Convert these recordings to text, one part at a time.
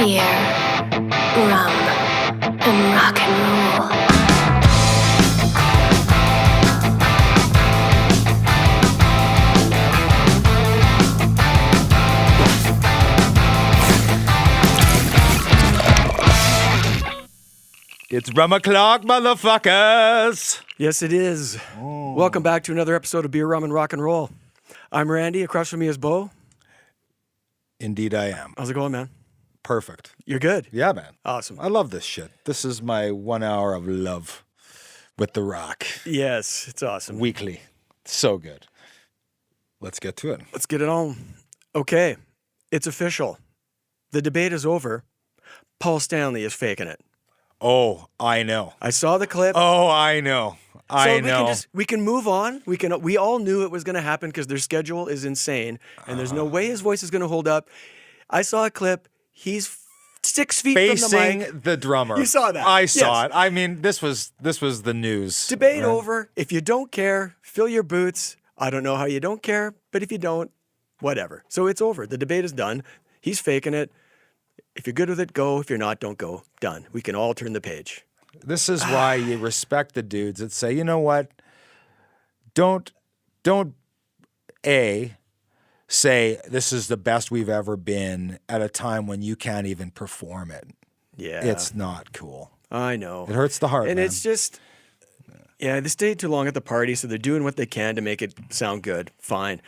Beer, rum, and rock and roll. It's rum o'clock, motherfuckers. Yes, it is. Welcome back to another episode of Beer, Rum, and Rock and Roll. I'm Randy. Across from me is Beau. Indeed I am. How's it going, man? Perfect. You're good? Yeah, man. Awesome. I love this shit. This is my 1 hour of love with the rock. Yes, it's awesome. Weekly. So good. Let's get to it. Let's get it on. Okay, it's official. The debate is over. Paul Stanley is faking it. Oh, I know. I saw the clip. Oh, I know. I know. We can move on. We all knew it was going to happen because their schedule is insane, and there's no way his voice is going to hold up. I saw a clip. He's 6 feet from the mic. Facing the drummer. You saw that. I saw it. I mean, this was the news. Debate right? over. If you don't care, fill your boots. I don't know how you don't care, but if you don't, whatever. So it's over. The debate is done. He's faking it. If you're good with it, go. If you're not, don't go. Done. We can all turn the page. This is why you respect the dudes that say, you know what? Don't say this is the best we've ever been at a time when you can't even perform it. Yeah. It's not cool. I know. It hurts the heart, And man. it's just, yeah, they stayed too long at the party, so they're doing what they can to make it sound good. Fine.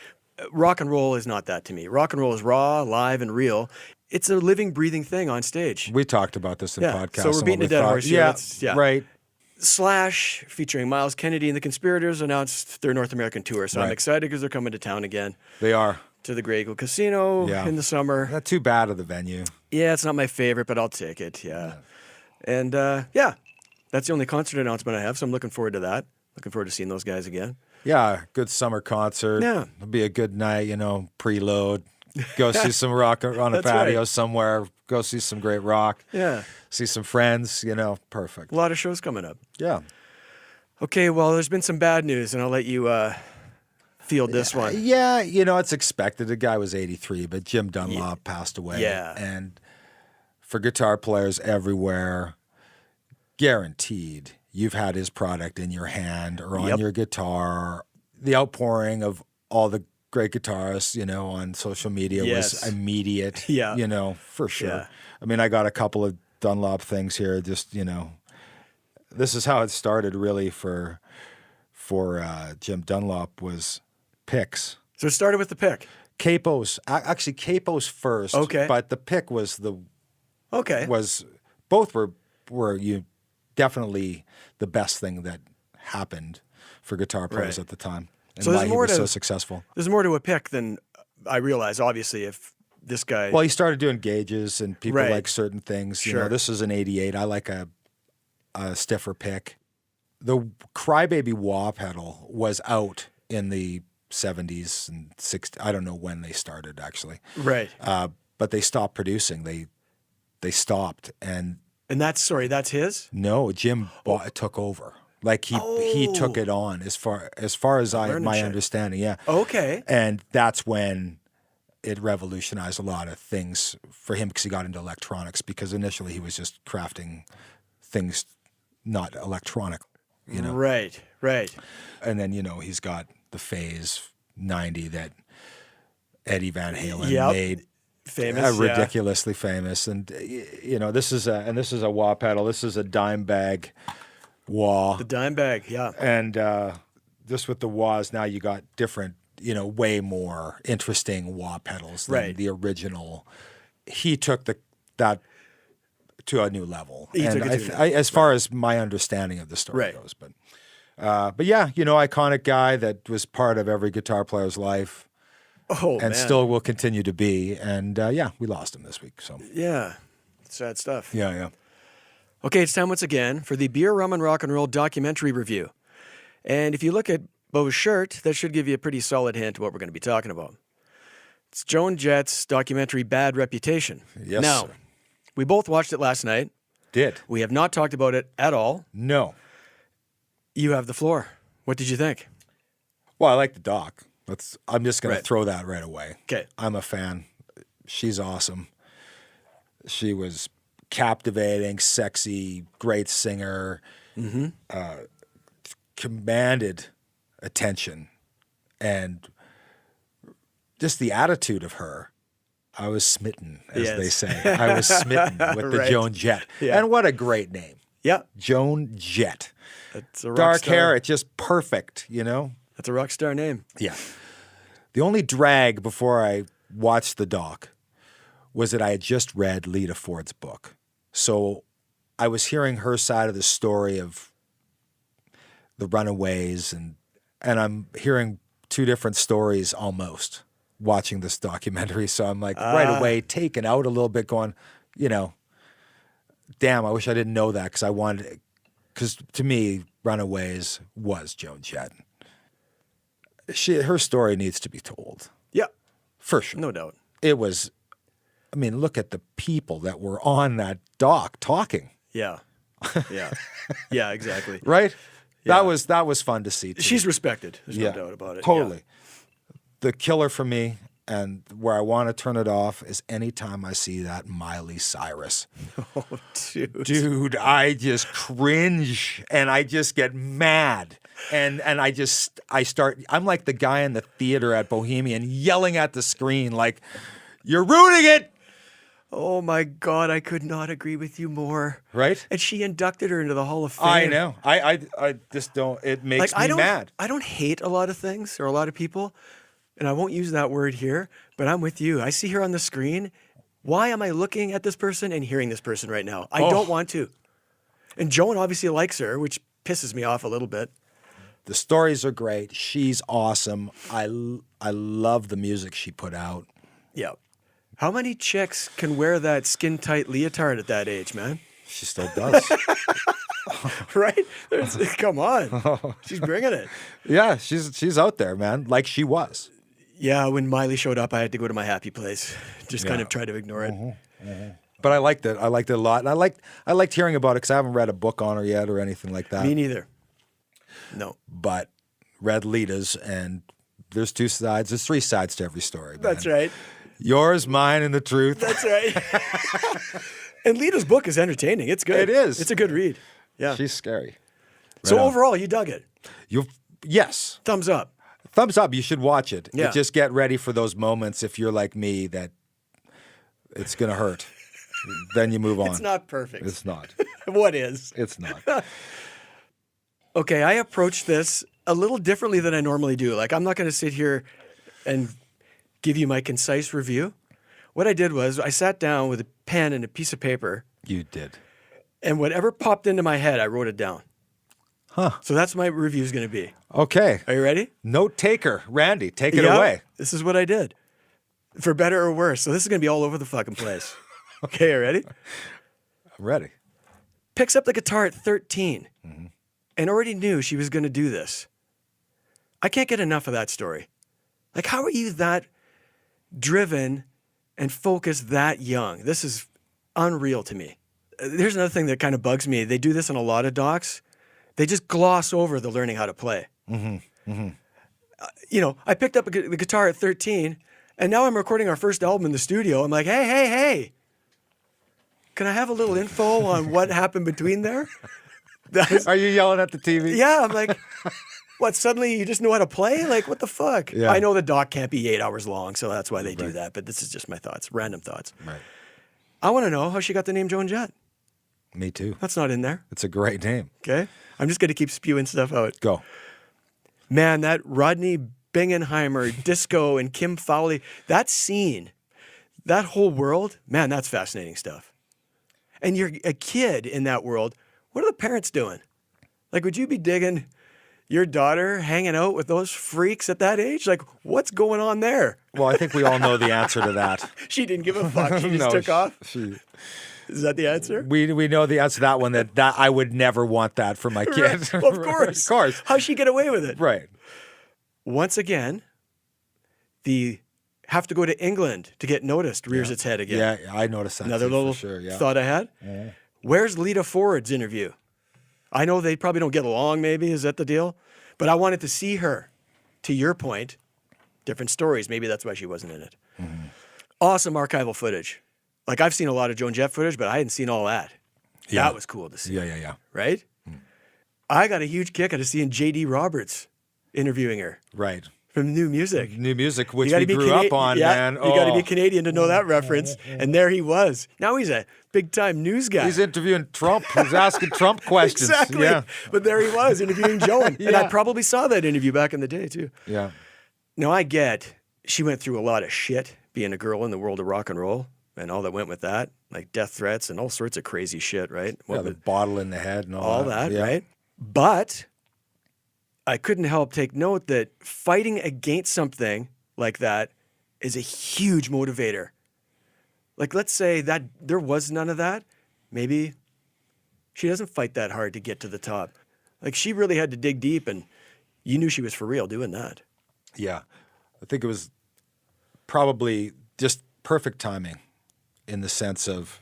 Rock and roll is not that to me. Rock and roll is raw, live, and real. It's a living, breathing thing on stage. We talked about this in podcasts. So we're beating a dead horse here. Yeah, right. Slash, featuring Miles Kennedy and the Conspirators, announced their North American tour. So I'm Right. excited because they're coming to town again. They are. To the Grey Eagle Casino in the summer. Not too bad of the venue. Yeah, it's not my favorite, but I'll take it. Yeah. And that's the only concert announcement I have. So I'm looking forward to that. Looking forward to seeing those guys again. Yeah, good summer concert. Yeah. It'll be a good night, preload. Go see some rock on a That's patio right. somewhere. Go see some great rock. Yeah. See some friends, perfect. A lot of shows coming up. Yeah. Okay, well, there's been some bad news, and I'll let you field this one. Yeah, it's expected. The guy was 83, but Jim Dunlop passed away. Yeah. And for guitar players everywhere, guaranteed you've had his product in your hand or on your guitar. The outpouring of all the great guitarists, on social media was immediate. Yeah. For sure. Yeah. I mean, I got a couple of Dunlop things here. Just, this is how it started really for Jim Dunlop was picks. So it started with the pick. Capos, actually Capos first. Okay. But the pick was both were you definitely the best thing that happened for guitar players at the time. And So there's why he more was to- so successful. There's more to a pick than I realize, obviously, if this guy... Well, he started doing gauges and people Right. like certain things. Sure. This is an 88. I like a stiffer pick. The Crybaby wah pedal was out in the 70s and 60s. I don't know when they started, actually. Right. But they stopped producing. They stopped. And And that's his? no, Jim took over. Like he took it on as far as my shit. understanding. Yeah. Okay. And that's when it revolutionized a lot of things for him because he got into electronics because initially he was just crafting things not electronic, Right. And then, he's got the Phase 90 that Eddie Van Halen made Famous. ridiculously famous. And, this is a wah pedal. This is a dime bag wah. The dime bag, yeah. And just with the wahs, now you got different, way more interesting wah pedals than the original. He took that to a new level. As far as my understanding of the story goes. But yeah, iconic guy that was part of every guitar player's life. Oh, and man. still will continue to be. And we lost him this week. So Yeah. Sad stuff. yeah. Okay, it's time once again for the Beer, Rum, and Rock and Roll documentary review. And if you look at Beau's shirt, that should give you a pretty solid hint of what we're going to be talking about. It's JOAN Jett's documentary Bad Reputation. Yes, Now, sir. we both watched it last night. Did. We have not talked about it at all. No. You have the floor. What did you think? Well, I like the doc. I'm just going Right. to throw that right away. Okay. I'm a fan. She's awesome. She was captivating, sexy, great singer, commanded attention, and just the attitude of her. I was smitten, as they say. I was smitten with the Joan Jett. Yeah. And what a great name. Yeah. Joan Jett. That's a rock Dark star. hair, it's just perfect, you know? That's a rock star name. Yeah. The only drag before I watched the doc was that I had just read Lita Ford's book. So I was hearing her side of the story of the Runaways, and I'm hearing two different stories almost watching this documentary. So I'm like right away taken out a little bit going, you know, damn, I wish I didn't know that because to me, Runaways was Joan Jett. Her story needs to be told. Yeah. For sure. No doubt. It was, I mean, look at the people that were on that dock talking. Yeah. Yeah. Yeah, exactly. Right? Yeah. That was fun to see too. She's respected. There's no doubt about it. Totally. The killer for me, and where I want to turn it off, is anytime I see that Miley Cyrus. Oh, dude. Dude, I just cringe and I just get mad. And I'm like the guy in the theater at Bohemian yelling at the screen like, you're ruining it. Oh my God, I could not agree with you more. Right? And she inducted her into the Hall of Fame. I know. I just don't, it makes me mad. I don't hate a lot of things or a lot of people, and I won't use that word here, but I'm with you. I see her on the screen. Why am I looking at this person and hearing this person right now? I don't want to. And Joan obviously likes her, which pisses me off a little bit. The stories are great. She's awesome. I love the music she put out. Yeah. How many chicks can wear that skin-tight leotard at that age, man? She still does. Right? Come on. She's bringing it. Yeah, she's out there, man, like she was. Yeah, when Miley showed up, I had to go to my happy place. Just kind of try to ignore it. But I liked it. I liked it a lot. And I liked hearing about it because I haven't read a book on her yet or anything like that. Me neither. No. But read Lita's, and there's two sides. There's three sides to every story, man. That's right. Yours, mine, and the truth. That's right. And Lita's book is entertaining. It's good. It is. It's a good read. Yeah. She's scary. So Right on. overall, you dug it. Yes. Thumbs up. Thumbs up. You should watch it. Yeah. Just get ready for those moments if you're like me that it's going to hurt. Then you move on. It's not perfect. It's not. What is? It's not. Okay, I approached this a little differently than I normally do. Like, I'm not going to sit here and give you my concise review. What I did was I sat down with a pen and a piece of paper. You did. And whatever popped into my head, I wrote it down. Huh. So that's what my review is going to be. Okay. Are you ready? Note taker. Randy, take it Yeah, away. This is what I did. For better or worse. So this is going to be all over the fucking place. Okay, you ready? I'm ready. Picks up the guitar at 13 and already knew she was going to do this. I can't get enough of that story. Like, how are you that driven and focused that young? This is unreal to me. Here's another thing that kind of bugs me. They do this in a lot of docs. They just gloss over the learning how to play. You know, I picked up the guitar at 13, and now I'm recording our first album in the studio. I'm like, hey. Can I have a little info on what happened between there? Are you yelling at the TV? Yeah, I'm like, what, suddenly you just know how to play? Like, what the fuck? Yeah. I know the doc can't be 8 hours long, so that's why they do that, but this is just my thoughts, random thoughts. Right. I want to know how she got the name Joan Jett. Me too. That's not in there, It's a great name. okay? I'm just going to keep spewing stuff out. Go. Man, that Rodney Bingenheimer, Disco, and Kim Fowley, that scene, that whole world, man, that's fascinating stuff. And you're a kid in that world. What are the parents doing? Like, would you be digging your daughter hanging out with those freaks at that age? Like, what's going on there? Well, I think we all know the answer to that. She didn't give a fuck. She just took off. Is that the answer? We know the answer to that one. That I would never want that for my kid. Right. Well, of course. Of course. How'd she get away with it? Right. Once again, the have to go to England to get noticed rears its head again. Yeah, I noticed that. Another too, little for sure. Yeah. thought I had. Yeah. Where's Lita Ford's interview? I know they probably don't get along, maybe. Is that the deal? But I wanted to see her. To your point, different stories. Maybe that's why she wasn't in it. Awesome archival footage. Like, I've seen a lot of Joan Jett footage, but I hadn't seen all that. Yeah. That was cool to see. Yeah. Right? I got a huge kick out of seeing J.D. Roberts interviewing her. Right. From New Music. New Music, which You we gotta be grew up on, man. You got to be Canadian to know that reference. And there he was. Now he's a big-time news guy. He's interviewing Trump. He's asking Trump questions. Exactly. Yeah. But there he was interviewing Joan. And I probably saw that interview back in the day, too. Yeah. Now, I get she went through a lot of shit being a girl in the world of rock and roll and all that went with that, like death threats and all sorts of crazy shit, right? Yeah, the bottle in the head and all that, yeah. right? But I couldn't help take note that fighting against something like that is a huge motivator. Like, let's say that there was none of that. Maybe she doesn't fight that hard to get to the top. Like, she really had to dig deep, and you knew she was for real doing that. Yeah. I think it was probably just perfect timing in the sense of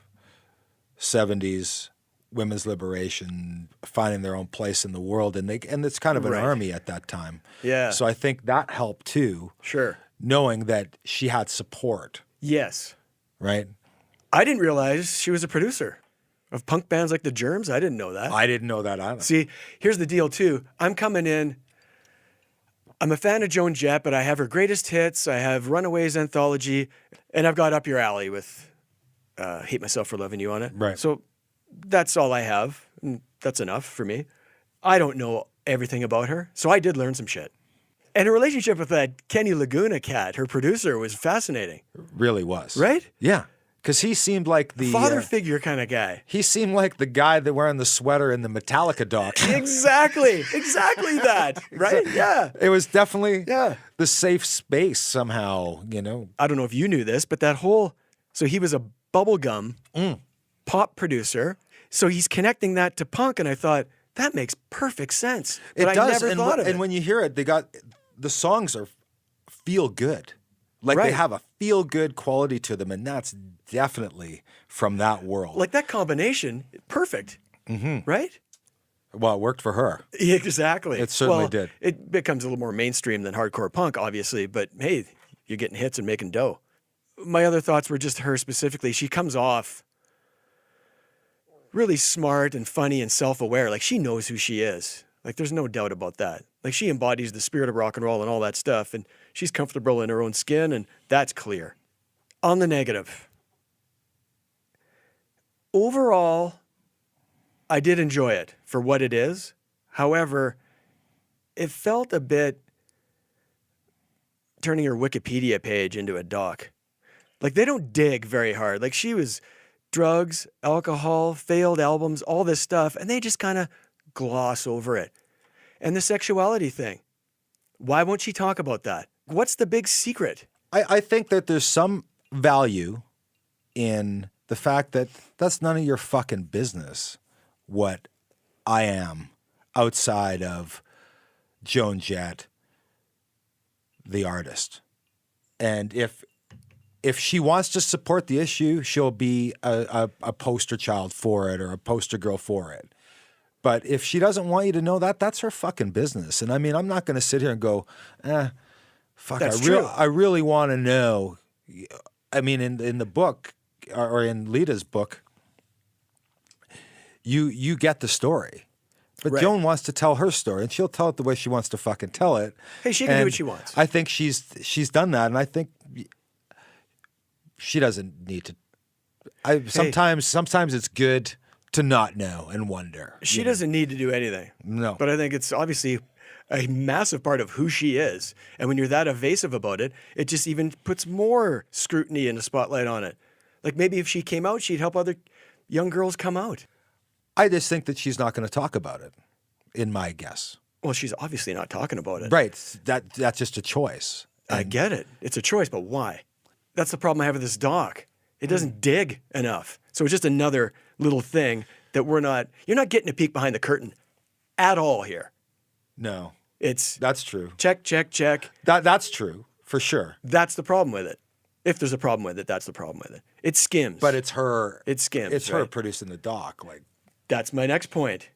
70s women's liberation, finding their own place in the world, and it's kind of an army at that time. Yeah. So I think that helped too. Sure. Knowing that she had support. Yes. Right? I didn't realize she was a producer of punk bands like the Germs. I didn't know that. I didn't know that either. See, here's the deal too. I'm coming in. I'm a fan of Joan Jett, but I have her greatest hits. I have Runaways anthology, and I've got Up Your Alley with Hate Myself for Loving You on it. Right. So that's all I have. And that's enough for me. I don't know everything about her, so I did learn some shit. And her relationship with that Kenny Laguna cat, her producer, was fascinating. Really was. Right? Yeah. Because he seemed like the father figure kind of guy. He seemed like the guy that wearing the sweater in the Metallica doc. Exactly that, right? Yeah. It was definitely the safe space somehow, you know. I don't know if you knew this, but so he was a bubblegum pop producer. So he's connecting that to punk, and I thought, that makes perfect sense. But It does. I never thought of it. And when you hear it, the songs feel good. Like they have a feel-good quality to them, and that's definitely from that world. Like that combination, perfect, right? Well, it worked for her. Yeah, exactly. It certainly did. It becomes a little more mainstream than hardcore punk, obviously, but hey, you're getting hits and making dough. My other thoughts were just her specifically. She comes off really smart and funny and self-aware. Like, she knows who she is. Like, there's no doubt about that. Like, she embodies the spirit of rock and roll and all that stuff, and she's comfortable in her own skin, and that's clear. On the negative, overall, I did enjoy it for what it is. However, it felt a bit turning her Wikipedia page into a doc. Like, they don't dig very hard. Like, she was drugs, alcohol, failed albums, all this stuff, and they just kind of gloss over it. And the sexuality thing. Why won't she talk about that? What's the big secret? I think that there's some value in the fact that that's none of your fucking business what I am outside of Joan Jett, the artist. And if she wants to support the issue, she'll be a poster child for it or a poster girl for it. But if she doesn't want you to know that, that's her fucking business. And I mean, I'm not going to sit here and go, fuck, I really want to know. I mean, in the book, or in Lita's book, you get the story. But Joan wants to tell her story, and she'll tell it the way she wants to fucking tell it. Hey, she can do what she wants. I think she's done that, and I think she doesn't need to. Sometimes it's good to not know and wonder. She doesn't need to do anything. No. But I think it's obviously a massive part of who she is. And when you're that evasive about it, it just even puts more scrutiny and a spotlight on it. Like, maybe if she came out, she'd help other young girls come out. I just think that she's not going to talk about it, in my guess. Well, she's obviously not talking about it. Right. That's just a choice. I get it. It's a choice, but why? That's the problem I have with this doc. It doesn't dig enough. So it's just another little thing that you're not getting a peek behind the curtain at all here. No. That's true. Check. That's true, for sure. That's the problem with it. If there's a problem with it, that's the problem with it. It skims. But it's her. It skims. It's her producing the doc. Like, that's my next point.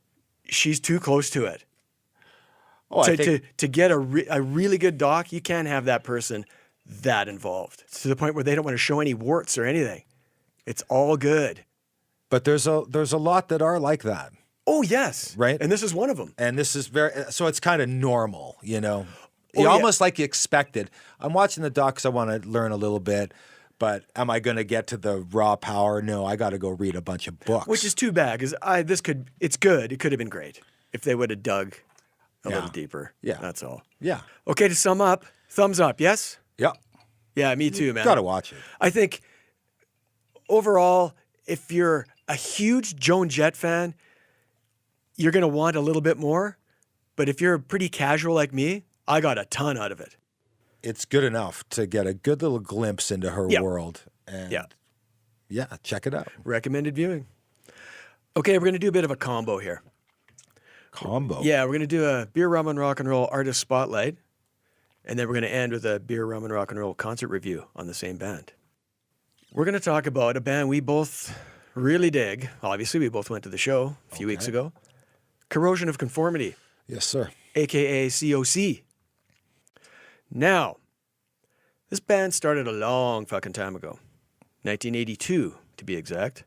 She's too close to it. Oh, To get a really good doc, you can't have that person that involved to the point where they don't want to show any warts or anything. It's all good. But there's a lot that are like that. Oh, yes. Right. And this is one of them. And this is so it's kind of normal, you know. Oh, yeah. Almost like you expected. I'm watching the doc because I want to learn a little bit, but am I going to get to the raw power? No, I got to go read a bunch of books. Which is too bad because it's good. It could have been great if they would have dug a little deeper. Yeah. That's all. Yeah. Okay, to sum up, thumbs up, yes? Yeah. Yeah, me too, man. Got to watch it. I think overall, if you're a huge Joan Jett fan, you're going to want a little bit more. But if you're pretty casual like me, I got a ton out of it. It's good enough to get a good little glimpse into her world. And yeah, check it out. Recommended viewing. Okay, we're going to do a bit of a combo here. Combo? Yeah, we're going to do a Beer, Rum, and Rock and Roll artist spotlight. And then we're going to end with a Beer, Rum, and Rock and Roll concert review on the same band. We're going to talk about a band we both really dig. Obviously, we both went to the show a few weeks ago. Corrosion of Conformity. Yes, sir. AKA COC. Now, this band started a long fucking time ago. 1982, to be exact.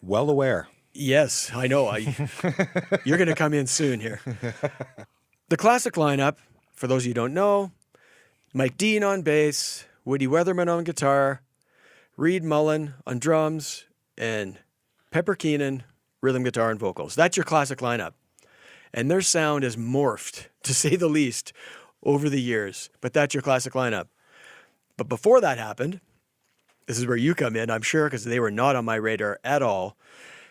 Well aware. Yes, I know. You're going to come in soon here. The classic lineup, for those of you who don't know, Mike Dean on bass, Woody Weatherman on guitar, Reed Mullen on drums, and Pepper Keenan, rhythm guitar and vocals. That's your classic lineup. And their sound has morphed, to say the least, over the years. But that's your classic lineup. But before that happened, this is where you come in, I'm sure, because they were not on my radar at all.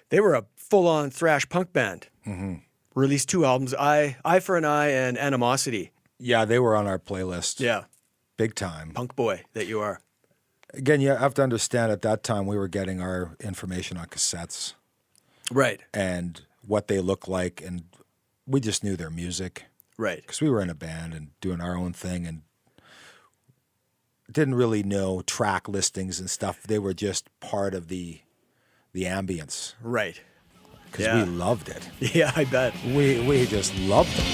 They were a full-on thrash punk band. Mm-hmm. Released 2 albums, Eye for an Eye and Animosity. Yeah, they were on our playlist. Yeah. Big time. Punk boy that you are. Again, you have to understand at that time we were getting our information on cassettes. Right. And what they look like, and we just knew their music. Right. Because we were in a band and doing our own thing and didn't really know track listings and stuff. They were just part of the ambience. Right. Because we loved it. Yeah, I bet. We just loved them.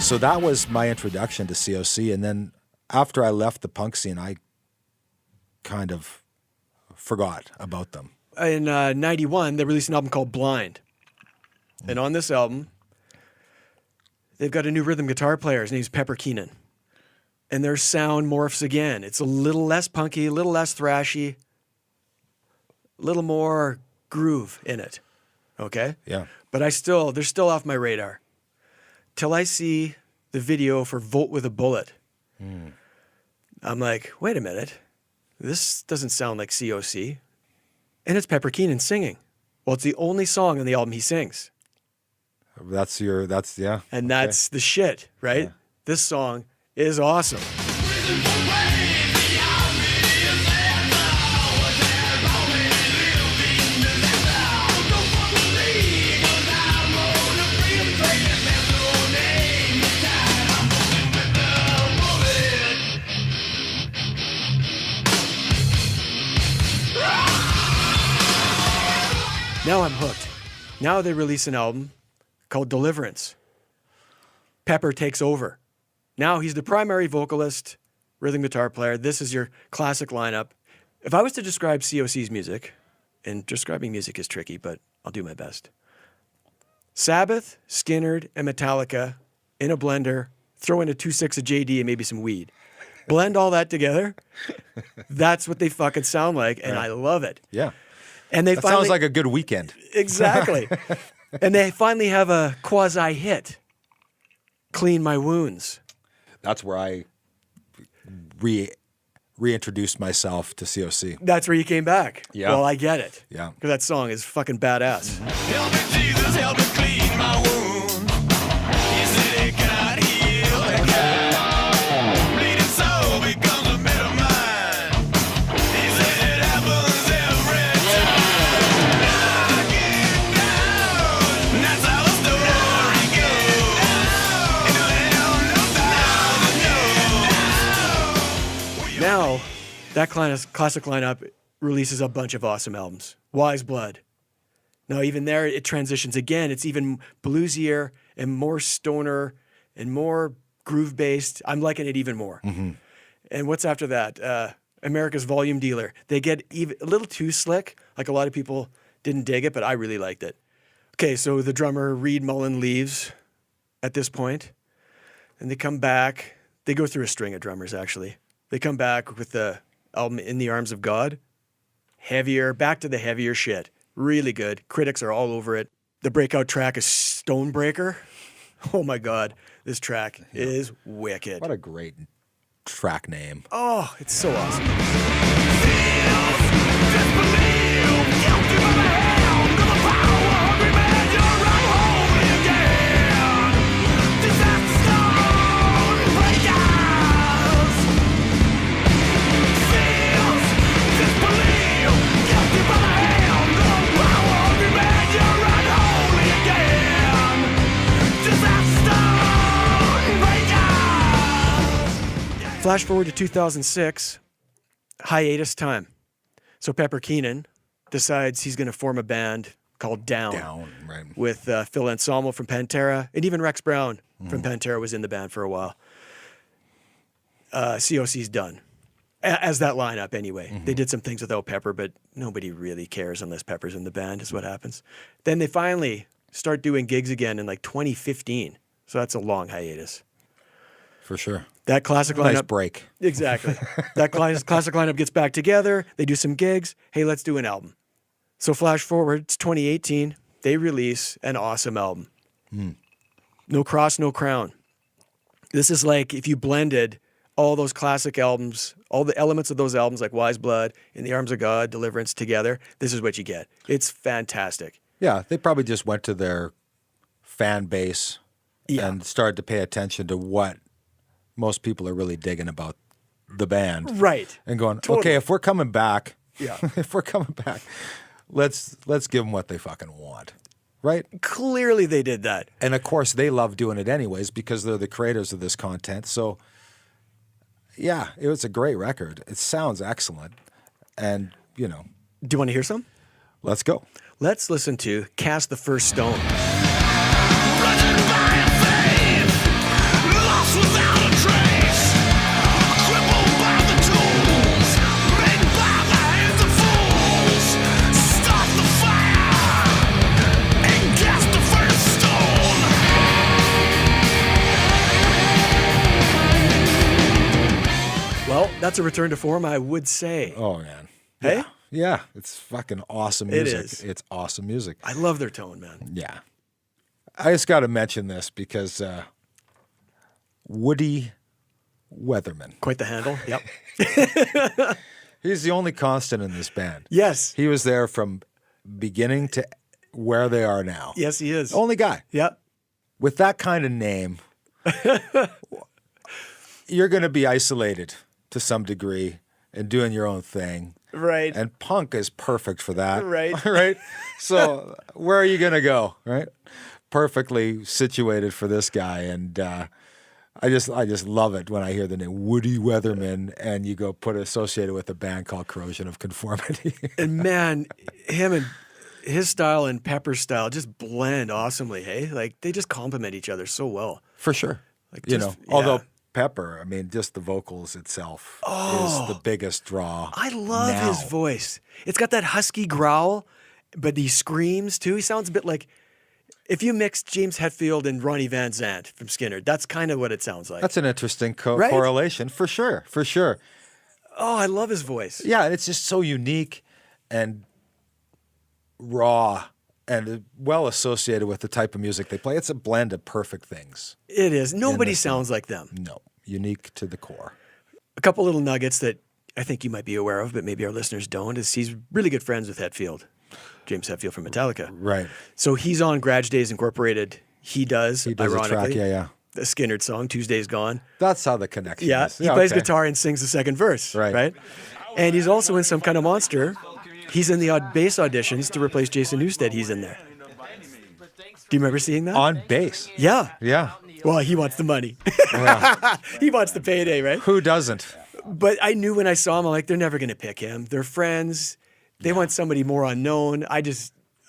So that was my introduction to COC. And then after I left the punk scene, I kind of forgot about them. In 91, they released an album called Blind. And on this album, they've got a new rhythm guitar player. His name's Pepper Keenan. And their sound morphs again. It's a little less punky, a little less thrashy, a little more groove in it. Okay? Yeah. But they're still off my radar. Till I see the video for Vote with a Bullet. I'm like, wait a minute. This doesn't sound like COC. And it's Pepper Keenan singing. Well, it's the only song on the album he sings. And that's the shit, right? Yeah. This song is awesome. Now I'm hooked. Now they release an album called Deliverance. Pepper takes over. Now he's the primary vocalist, rhythm guitar player. This is your classic lineup. If I was to describe COC's music, and describing music is tricky, but I'll do my best. Sabbath, Skynyrd, and Metallica in a blender, throw in a 2.6 of JD and maybe some weed. Blend all that together. That's what they fucking sound like, and I love it. Yeah. And they sounds like a good weekend. Exactly. And they finally have a quasi-hit, Clean My Wounds. That's where I reintroduced myself to COC. That's where you came back. Yeah. Well, I get it. Yeah. Because that song is fucking badass. Help me, Jesus, help me clean my wounds. He said it cannot heal the God. Bleeding soul becomes a better mind. He said it happens every time. Knocking down, that's how the story goes. And hell knows. Now, that classic lineup releases a bunch of awesome albums. Wise Blood, No, even there, it transitions again. It's even bluesier and more stoner and more groove-based. I'm liking it even more. And what's after that? America's Volume Dealer. They get even a little too slick. Like a lot of people didn't dig it, but I really liked it. Okay, so the drummer Reed Mullen leaves at this point, and they come back. They go through a string of drummers, actually. They come back with the album In the Arms of God. Heavier, back to the heavier shit. Really good. Critics are all over it. The breakout track is Stonebreaker. Oh my God, this track is wicked. What a great track name. Oh, it's so awesome. Flash forward to 2006, hiatus time. So Pepper Keenan decides he's going to form a band called Down, Right. with Phil Anselmo from Pantera, and even Rex Brown from Pantera was in the band for a while. COC's done, as that lineup anyway. They did some things without Pepper, but nobody really cares unless Pepper's in the band is what happens. Then they finally start doing gigs again in like 2015. So that's a long hiatus. For sure. That classic lineup. Nice break. Exactly. That classic lineup gets back together. They do some gigs. Hey, let's do an album. So flash forward, it's 2018. They release an awesome album. No Cross, No Crown. This is like if you blended all those classic albums, all the elements of those albums like Wise Blood, In the Arms of God, Deliverance together. This is what you get. It's fantastic. Yeah, they probably just went to their fan base and started to pay attention to what most people are really digging about the band. Right. And going, Totally. okay, if we're coming back, Yeah. let's give them what they fucking want. Right? Clearly they did that. And of course, they love doing it anyways because they're the creators of this content. So, yeah, it was a great record. It sounds excellent. And, you know, Do you want to hear some? let's go. Let's listen to Cast the First Stone. Well, that's a return to form, I would say. Oh, man. Hey? Yeah, it's fucking awesome It music. is. It's awesome music. I love their tone, man. Yeah. I just got to mention this because Woody Weatherman, Quite the handle. Yep. he's the only constant in this band. Yes. He was there from beginning to where they are now. Yes, he is. Only guy. Yep. With that kind of name, you're going to be isolated to some degree and doing your own thing. Right. And punk is perfect for that. Right. Right? So where are you going to go? Right? Perfectly situated for this guy. And I just love it when I hear the name Woody Weatherman and you go put it associated with a band called Corrosion of Conformity. And man, him and his style and Pepper's style just blend awesomely, hey? Like, they just complement each other so well. For sure. Like, You just- know, although yeah. Pepper, I mean, just the vocals itself is the biggest draw. I love now. his voice. It's got that husky growl, but he screams too. He sounds a bit like if you mixed James Hetfield and Ronnie Van Zant from Skinner. That's kind of what it sounds like. That's an interesting Right? correlation, for sure, for sure. Oh, I love his voice. Yeah, and it's just so unique and raw and well associated with the type of music they play. It's a blend of perfect things. It is. Nobody this sounds like them. No, unique to the core. A couple little nuggets that I think you might be aware of, but maybe our listeners don't, is he's really good friends with Hetfield, James Hetfield from Metallica. Right. So he's on Garage Days Incorporated. He does He does a ironically, track, yeah. the Skynyrd song, Tuesday's Gone. That's how the connection Yeah, is. he plays okay. guitar and sings the second verse, Right. right? And he's also in Some Kind of Monster. He's in the bass auditions to replace Jason Newsted. He's in there. Do you remember seeing that? On bass. Yeah. Yeah. Well, he wants the money. He wants the payday, right? Who doesn't? But I knew when I saw him, I'm like, they're never going to pick him. They're friends. They want somebody more unknown.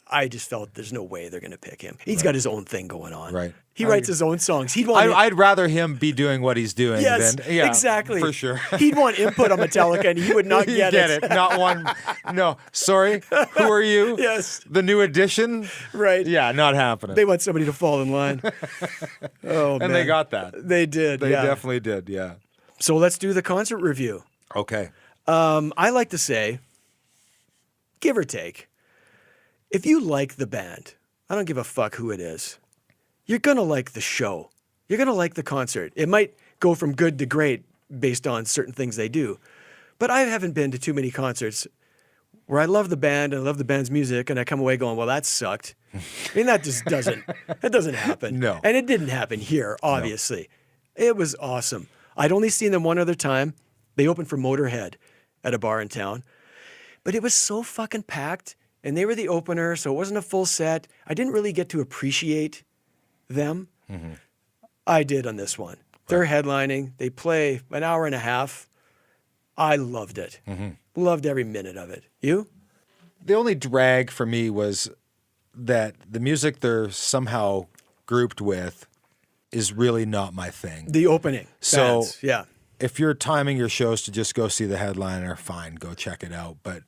I just felt there's no way they're going to pick him. He's got his own thing going on. Right. He writes his own songs. He'd want I'd rather him be doing what he's doing yes, than yeah, exactly. for sure. He'd want input on Metallica, and he would not You get it. Not one. No, sorry. Who are you? Yes. The new edition? Right. Yeah, not happening. They want somebody to fall in line. Oh, man. And they got that. They did. They yeah. definitely did, yeah. So let's do the concert review. Okay. I like to say, give or take, if you like the band, I don't give a fuck who it is, you're going to like the show. You're going to like the concert. It might go from good to great based on certain things they do. But I haven't been to too many concerts where I love the band and I love the band's music and I come away going, well, that sucked. I mean, that just doesn't happen. No. And it didn't happen here, obviously. No. It was awesome. I'd only seen them one other time. They opened for Motorhead at a bar in town. But it was so fucking packed. And they were the opener, so it wasn't a full set. I didn't really get to appreciate them. Mm-hmm. I did on this one. Right. They're headlining. They play an hour and a half. I loved it. Mm-hmm. Loved every minute of it. You? The only drag for me was that the music they're somehow grouped with is really not my thing. The opening. So bands, yeah. If you're timing your shows to just go see the headliner, fine, go check it out. But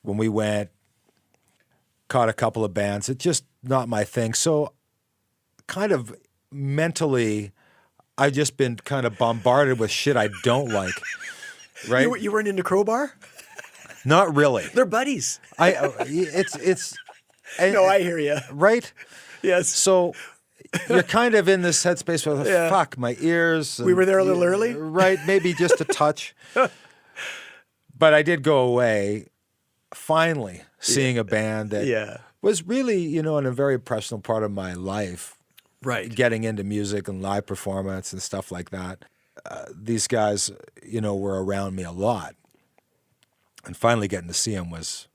when we went, caught a couple of bands, it's just not my thing. So kind of mentally, I've just been kind of bombarded with shit I don't like. Right? You weren't into Crowbar? Not really. They're buddies. It's No, I hear you. Right? Yes. So you're kind of in this headspace where, fuck, my ears. We were there a little early? Right, maybe just a touch. But I did go away finally seeing a band that was really, in a very personal part of my life. Right. Getting into music and live performance and stuff like that. These guys, were around me a lot. And finally getting to see them was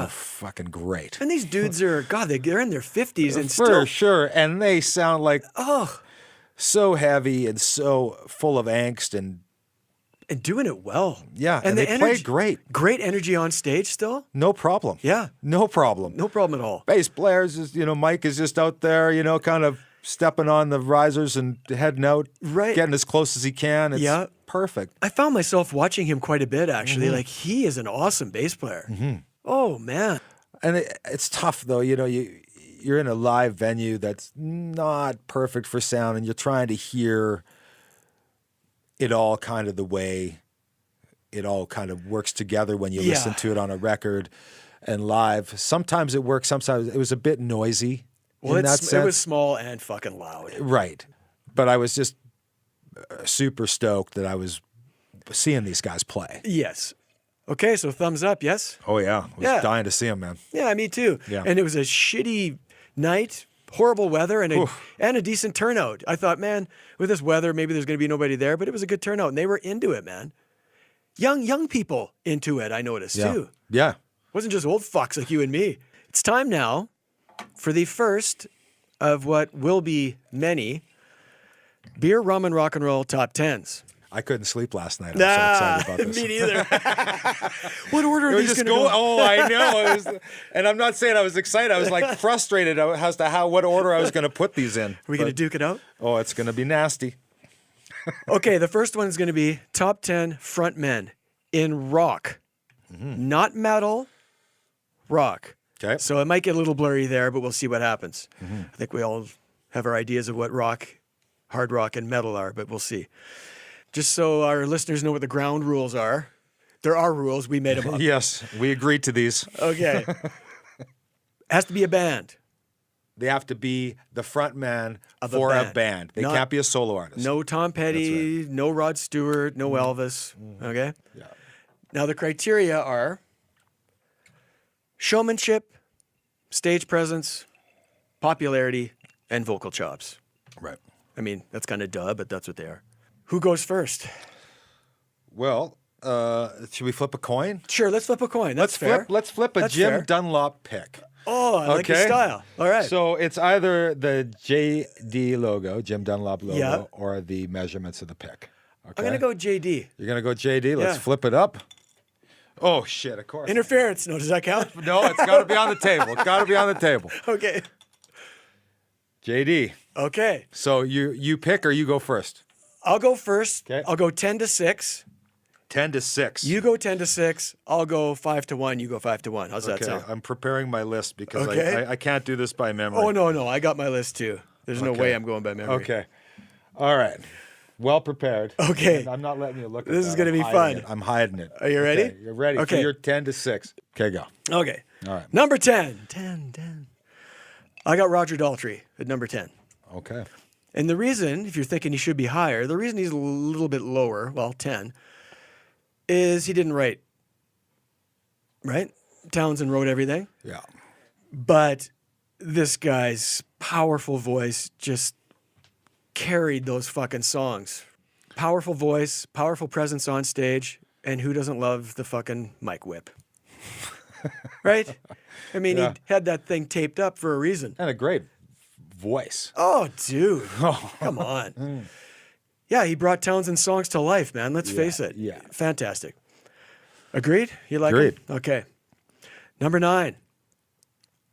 fucking great. And these dudes are, God, they're in their 50s and For still. sure. And they sound like so heavy and so full of angst and doing it well. Yeah, and they play great. Great energy on stage still. No problem. Yeah. No problem. No problem at all. Bass players is, Mike is just out there, kind of stepping on the risers and heading out, getting as close as he can. It's perfect. I found myself watching him quite a bit, actually. Like, he is an awesome bass player. Mm-hmm. Oh, man. And it's tough, though. You're in a live venue that's not perfect for sound, and you're trying to hear it all kind of the way it all kind of works together when you listen to it on a record and live. Sometimes it works. Sometimes it was a bit noisy. Well, in that sense. It was small and fucking loud. Right. But I was just super stoked that I was seeing these guys play. Yes. Okay, so thumbs up, yes? Oh, yeah. I was dying to see them, man. Yeah, me too. Yeah. And it was a shitty night, horrible weather, and a decent turnout. I thought, man, with this weather, maybe there's going to be nobody there, but it was a good turnout, and they were into it, man. Young people into it, I noticed, too. Yeah. It wasn't just old fucks like you and me. It's time now for the first of what will be many beer, rum, and rock and roll top 10s. I couldn't sleep last night. I'm so excited about this. Me neither. What order are these going to go? Oh, I know. And I'm not saying I was excited. I was like frustrated as to what order I was going to put these in. Are we going to duke it out? Oh, it's going to be nasty. Okay, the first one is going to be top 10 frontmen in rock. Mm-hmm. Not metal, rock. Okay. So it might get a little blurry there, but we'll see what happens. Mm-hmm. I think we all have our ideas of what rock, hard rock, and metal are, but we'll see. Just so our listeners know what the ground rules are. There are rules. We made them up. Yes, we agreed to these. Okay. Has to be a band. They have to be the front man for a band. They can't be a solo artist. No Tom Petty, no Rod Stewart, no Elvis. Okay? Yeah. Now, the criteria are showmanship, stage presence, popularity, and vocal chops. Right. I mean, that's kind of duh, but that's what they are. Who goes first? Well, should we flip a coin? Sure, let's flip a coin. That's fair. Let's flip a That's Jim fair. Dunlop pick. Oh, I like your style. All right. So it's either the JD logo, Jim Dunlop logo, or the measurements of the pick. Okay. I'm going to go JD. You're going to go JD? Let's Yeah. flip it up. Oh, shit, of course. Interference. No, does that count? No, it's got to be on the table. It's got to be on the table. Okay. JD. Okay. So you pick or you go first? I'll go first. Okay. I'll go 10-6. 10-6. You go 10-6. I'll go 5-1. You go 5-1. How's that Okay, sound? I'm preparing my list because Okay. I can't do this by memory. Oh, no. I got my list too. There's no Okay. way I'm going by memory. Okay. All right. Well prepared. Okay. And I'm not letting you look at This that. is gonna I'm be hiding fun. it. I'm hiding it. Are you ready? Okay, you're ready Okay. for your 10-6. Okay, go. Okay. All right. Number 10. 10. I got Roger Daltrey at number 10. Okay. And the reason, if you're thinking he should be higher, the reason he's a little bit lower, well, 10, is he didn't write. Right? Townsend wrote everything. Yeah. But this guy's powerful voice just carried those fucking songs. Powerful voice, powerful presence on stage, and who doesn't love the fucking mic whip? Right? I mean, Yeah. he had that thing taped up for a reason. And a great voice. Oh, dude. Come on. Yeah, he brought Townsend's songs to life, man. Let's face it. yeah. Fantastic. Agreed? You like Agreed. him? Okay. Number 9.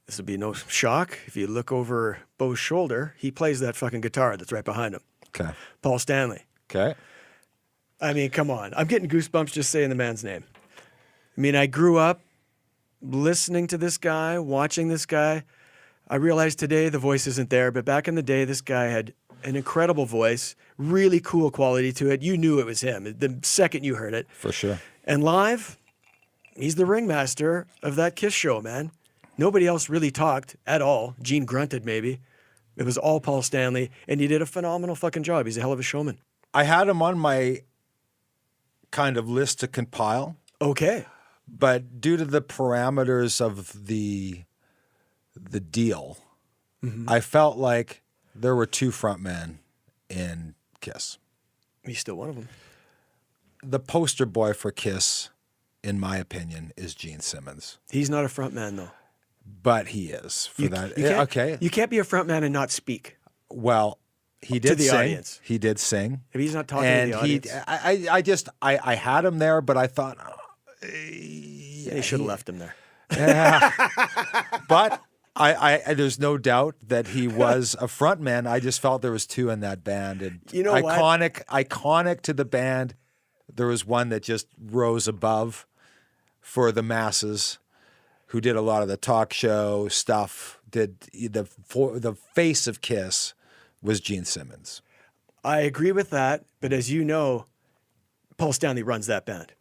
This will be no shock. If you look over Beau's shoulder, he plays that fucking guitar that's right behind him. Okay. Paul Stanley. Okay. I mean, come on. I'm getting goosebumps just saying the man's name. I mean, I grew up listening to this guy, watching this guy. I realized today the voice isn't there, but back in the day, this guy had an incredible voice, really cool quality to it. You knew it was him the second you heard it. For sure. And live, he's the ringmaster of that Kiss show, man. Nobody else really talked at all. Gene grunted, maybe. It was all Paul Stanley, and he did a phenomenal fucking job. He's a hell of a showman. I had him on my kind of list to compile, Okay. but due to the parameters of the deal, I felt like there were two frontmen in Kiss. He's still one of them. The poster boy for Kiss, in my opinion, is Gene Simmons. He's not a front man, though. But he is for that. You can't, Okay. You can't be a front man and not speak. Well, he did the sing. audience. He did sing. If he's not talking And to the audience, I had him there, but I thought, they should have left him there. but I there's no doubt that he was a front man. I just felt there was two in that band, and You know what? iconic to the band. There was one that just rose above for the masses, who did a lot of the talk show stuff. Did the face of Kiss was Gene Simmons. I agree with that, but as you know, Paul Stanley runs that band.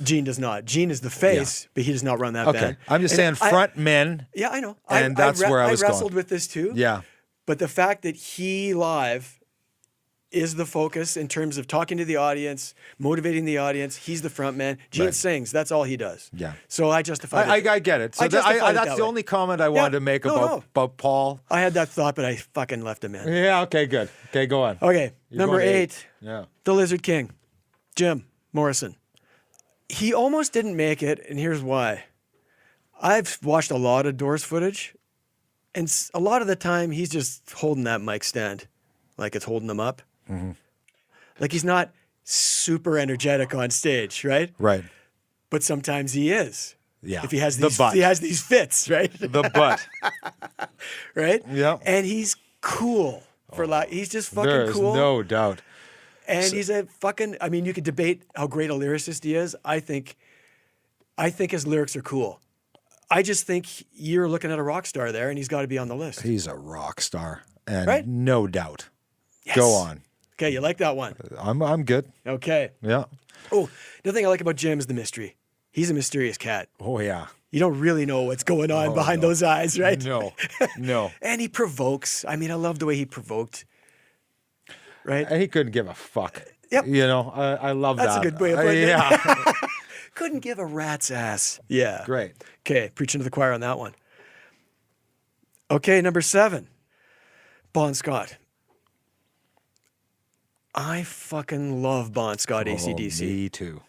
Gene does not. Gene is the face, but he does not run that Okay, band. I'm just And saying front men. Yeah, I know. And that's where I was going. wrestled with this too. Yeah. But the fact that he live is the focus in terms of talking to the audience, motivating the audience. He's the front man. Gene Right. sings. That's all he does. Yeah. So I justified it. I get it. So I justified it that's that the way. only comment I wanted to make no. about Paul. I had that thought, but I fucking left him in. Yeah. Okay. Good. Okay. Go on. Okay, You're number going 8, Yeah. the Lizard King, Jim Morrison. He almost didn't make it, and here's why. I've watched a lot of Doors footage, and a lot of the time he's just holding that mic stand, like it's holding him up. Mm-hmm. Like he's not super energetic on stage, right? Right. But sometimes he is. Yeah. If he has The these, butt. he has these fits, right? The butt. Right? Yeah. And he's cool for he's just fucking There's cool. no doubt. And he's a fucking, I mean, you could debate how great a lyricist he is. I think his lyrics are cool. I just think you're looking at a rock star there, and he's got to be on the list. He's a rock star, and Right? no doubt. Yes. Go on. Okay, you like that one? I'm good. Okay. Yeah. Oh, the thing I like about Jim is the mystery. He's a mysterious cat. Oh yeah. You don't really know what's going on behind those eyes, right? No. No. And he provokes. I mean, I love the way he provoked. Right? And he couldn't give a fuck. Yep. You know, I love That's that. a good way of putting it. Yeah. Couldn't give a rat's ass. Yeah. Great. Okay, preaching to the choir on that one. Okay, number 7, Bon Scott. I fucking love Bon Scott, AC/DC. Me too.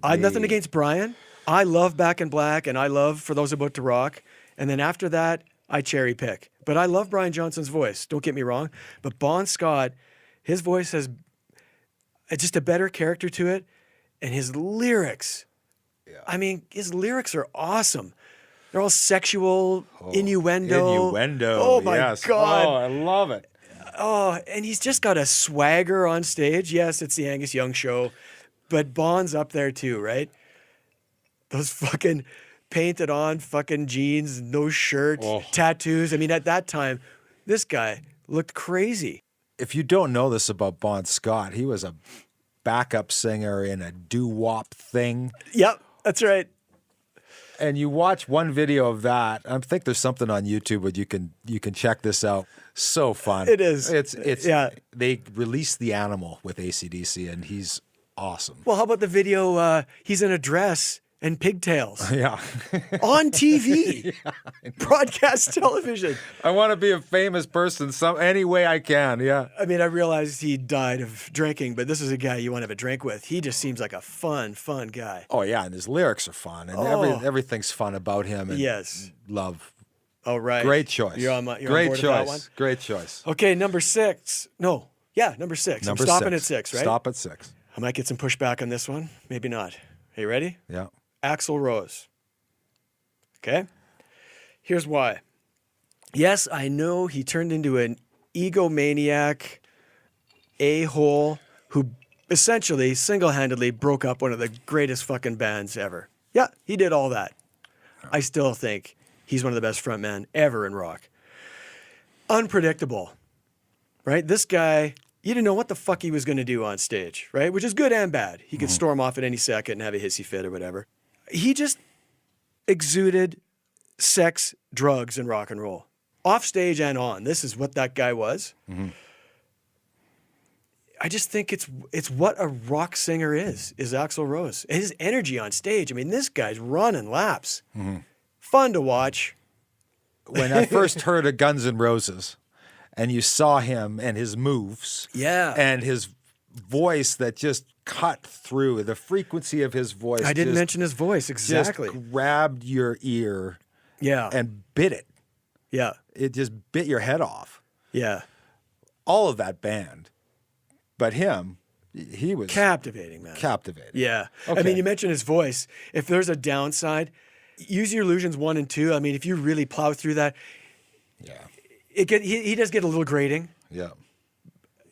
I have nothing against Brian. I love Back in Black, and I love For Those About to Rock. And then after that, I cherry pick. But I love Brian Johnson's voice. Don't get me wrong. But Bon Scott, his voice has just a better character to it. And his lyrics, I mean, his lyrics are awesome. They're all sexual, innuendo. Innuendo. Oh, my yes. God. Oh, I love it. Oh, and he's just got a swagger on stage. Yes, it's the Angus Young show, but Bond's up there too, right? Those fucking painted on fucking jeans, no shirt, tattoos. I mean, at that time, this guy looked crazy. If you don't know this about Bon Scott, he was a backup singer in a doo-wop thing. Yep, that's right. And you watch one video of that. I think there's something on YouTube, but you can check this out. So fun. It is. It's yeah. They released The Animal with AC/DC, and he's awesome. Well, how about the video? He's in a dress and pigtails Yeah. on TV, broadcast television. I want to be a famous person any way I can. Yeah. I mean, I realized he died of drinking, but this is a guy you want to have a drink with. He just seems like a fun guy. Oh yeah, and his lyrics are fun, and everything's fun about him. And Yes. love. All right. Great choice. You're on Great board with that one? choice. Great choice. Okay, number 6. No. Yeah, number 6. I'm stopping at 6, right? Stop at 6. I might get some pushback on this one. Maybe not. Are you ready? Yeah. Axl Rose. Okay? Here's why. Yes, I know he turned into an egomaniac a-hole who essentially single-handedly broke up one of the greatest fucking bands ever. Yeah, he did all that. I still think he's one of the best frontmen ever in rock. Unpredictable, right? This guy, you didn't know what the fuck he was going to do on stage, right? Which is good and bad. He could storm off at any second and have a hissy fit or whatever. He just exuded sex, drugs, and rock and roll. Off stage and on. This is what that guy was. Mm-hmm. I just think it's what a rock singer is Axl Rose. His energy on stage. I mean, this guy's running laps. Mm-hmm. Fun to watch. When I first heard of Guns N' Roses and you saw him and his moves and his voice that just cut through, the frequency of his voice. I didn't mention his voice, exactly. Just grabbed your ear and bit it. Yeah. It just bit your head off. Yeah. All of that band. But him, he was captivating, man. Captivating. Yeah. Okay. I mean, you mentioned his voice. If there's a downside, Use Your Illusions 1 and 2. I mean, if you really plow through that, he does get a little grating. Yeah.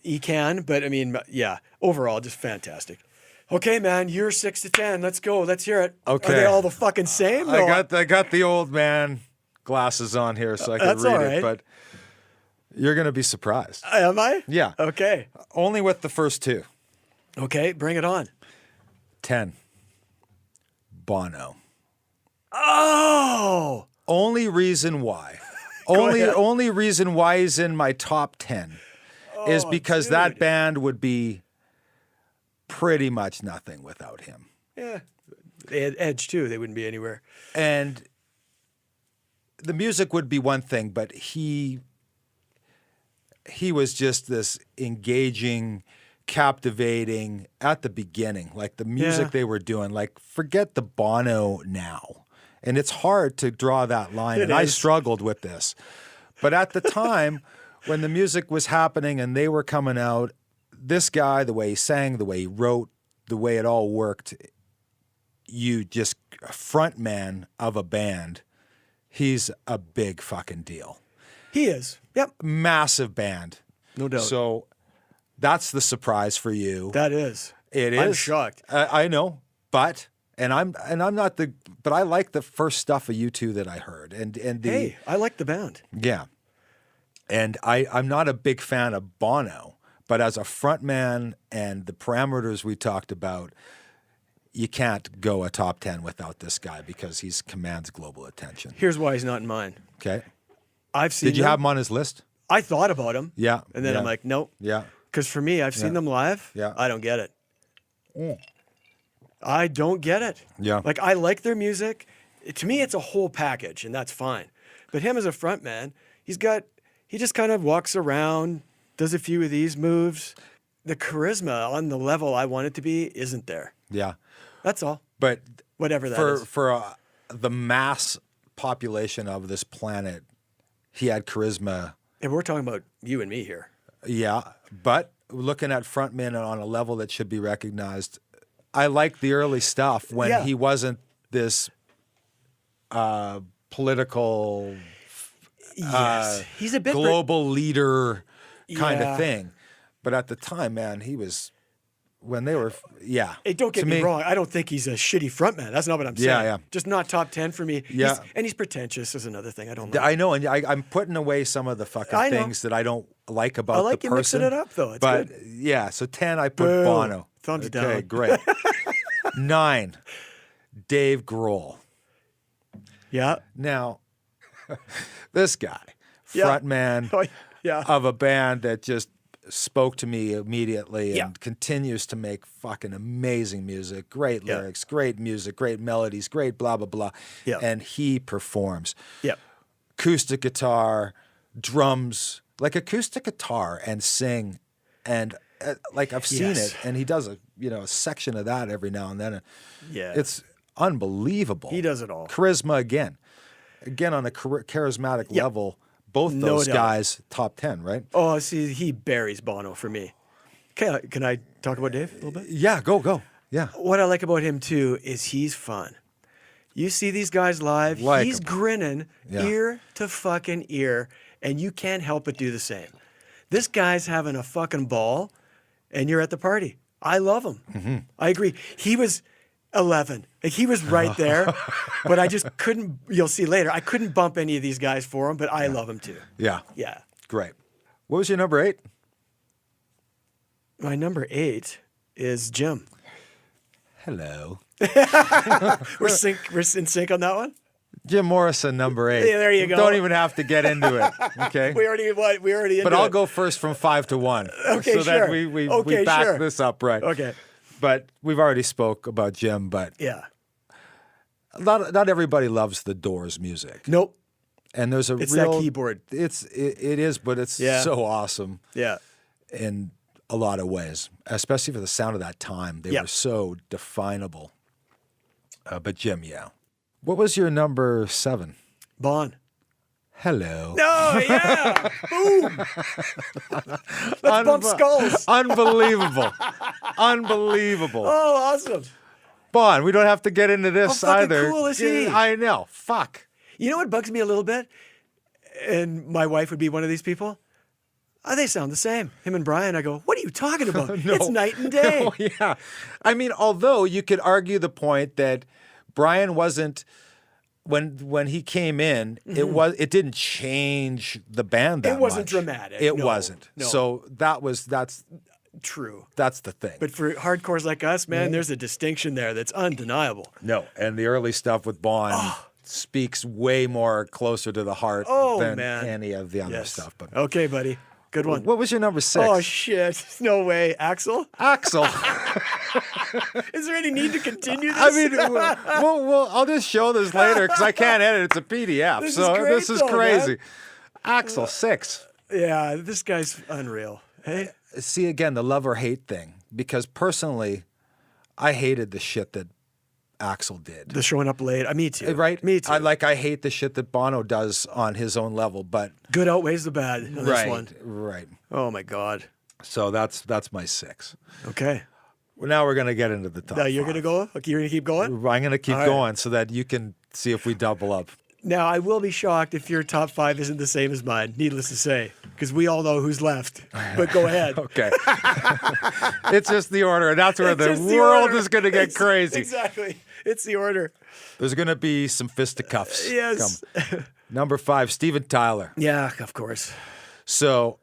He can, but I mean, yeah, overall, just fantastic. Okay, man, you're 6 to 10. Let's go. Let's hear it. Okay. Are they all the fucking same? No. I got the old man glasses on here so I can read it, but you're going to be surprised. Am I? Yeah. Okay. Only with the first 2. Okay, bring it on. 10. Bono. Oh! Only reason why. Only reason why he's in my top 10 is because that band would be pretty much nothing without him. Yeah. They had Edge too. They wouldn't be anywhere. And the music would be one thing, but he was just this engaging, captivating at the beginning, like the music they were doing. Like, forget the Bono now. And it's hard to draw that line. I struggled with this. But at the time, when the music was happening and they were coming out, this guy, the way he sang, the way he wrote, the way it all worked, you just a front man of a band, he's a big fucking deal. He is. Yep. Massive band. No doubt. So that's the surprise for you. That is. It is. I'm shocked. I know, but I'm not but I like the first stuff of U2 that I heard, and the hey, I like the band. Yeah, and I'm not a big fan of Bono, but as a frontman and the parameters we talked about, you can't go a top 10 without this guy because he commands global attention. Here's why he's not in mine. Okay, I've seen. Did you have him on his list? I thought about him. Yeah, and then I'm like, nope. Yeah, because for me, I've seen them live. Yeah, I don't get it. I don't get it. Yeah. Like, I like their music. To me, it's a whole package, and that's fine. But him as a front man, he just kind of walks around, does a few of these moves. The charisma on the level I want it to be isn't there. Yeah. That's all. But whatever that is. For the mass population of this planet, he had charisma. And we're talking about you and me here. Yeah. But looking at frontmen on a level that should be recognized, I liked the early stuff when Yeah. he wasn't this political Yes, he's a bit global leader kind Yeah. of thing. But at the time, man, he was when they were Hey, don't get To me wrong. I don't think he's a shitty frontman. That's not what I'm saying. Yeah. Just not top 10 for me. Yeah. And he's pretentious is another thing. I don't know. I know, and I'm putting away some of the fucking I know. things that I don't like about I like the you person. mixing it up, though. It's but good. yeah, so 10 I put Boo. Bono. Thumbs Okay, down. great. 9, Dave Grohl. Yeah. Now, this guy, Yeah. frontman Oh, yeah. of a band that just spoke to me immediately and Yeah. continues to make fucking amazing music, great Yeah. lyrics, great music, great melodies, great blah, blah, blah. Yeah. And he performs. Yeah. Acoustic guitar, drums, like acoustic guitar and sing. And like I've seen Yes. it, and he does a section of that every now and then. Yeah. It's unbelievable. He does it all. Charisma again on a charismatic Yeah. level. Both No those doubt. guys top 10, right? Oh, see, he buries Bono for me. Can I talk about Dave a little bit? Yeah, go. Yeah. What I like about him too is he's fun. You see these guys live, Like he's him. grinning Yeah. ear to fucking ear, and you can't help but do the same. This guy's having a fucking ball, and you're at the party. I love him. Mm-hmm. I agree. He was 11. Like, he was right there, but I just couldn't. You'll see later. I couldn't bump any of these guys for him, but I love him too. Yeah. Yeah. Great. What was your number 8? My number 8 is Jim. Hello. We're in sync on that one. Jim Morrison, number 8. Yeah, there you go. Don't even have to get into it. Okay. We already into But I'll it. go first from 5 to 1. Okay, so that sure. we Okay, back sure. this up right. Okay. But we've already spoke about Jim, but Yeah. not everybody loves the Doors music. Nope. And there's a It's real that keyboard. it is, but it's Yeah. so awesome Yeah. in a lot of ways, especially for the sound of that time. They Yeah. were so definable. But Jim, yeah. What was your number 7? Bon. Hello. Oh, yeah. Boom. Let's bump skulls. Unbelievable. Unbelievable. Oh, awesome. Bon, we don't have to get into this How fucking either. cool is he? I know. Fuck. You know what bugs me a little bit? And my wife would be one of these people. Oh, they sound the same. Him and Brian, I go, what are you talking about? No. It's night and day. Oh, yeah. I mean, although you could argue the point that Brian wasn't when he came in, it didn't change the band that much. It wasn't dramatic. It No, wasn't. no. So that's True. the thing. But for hardcores like us, man, there's a distinction there that's undeniable. No, and the early stuff with Bon speaks way more closer to the heart Oh, than man. any of the other Yes. stuff. But Okay, buddy. Good one. what was your number 6? Oh, shit. No way. Axel? Axel. Is there any need to continue this? I mean, I'll just show this later because I can't edit. It's a PDF. This is so great this is though, crazy. man. Axel, 6. Yeah, this guy's unreal. Hey? See, again, the love or hate thing. Because personally, I hated the shit that Axel did. The showing up late. Me too. Right? Me too. I hate the shit that Bono does on his own level, but Good outweighs the bad on this one. right. Oh, my God. So that's my 6. Okay. Well, now we're gonna get into the top. Now you're 5. going to go? Okay, you're going to keep going? I'm gonna keep All right. going so that you can see if we double up. Now, I will be shocked if your top 5 isn't the same as mine, needless to say, because we all know who's left. But go ahead. Okay. It's just the order, and that's where It's the just the world order. is gonna get It's- crazy. Exactly. It's the order. There's gonna be some fisticuffs. Yes. Come. Number 5, Steven Tyler. Yeah, of course. So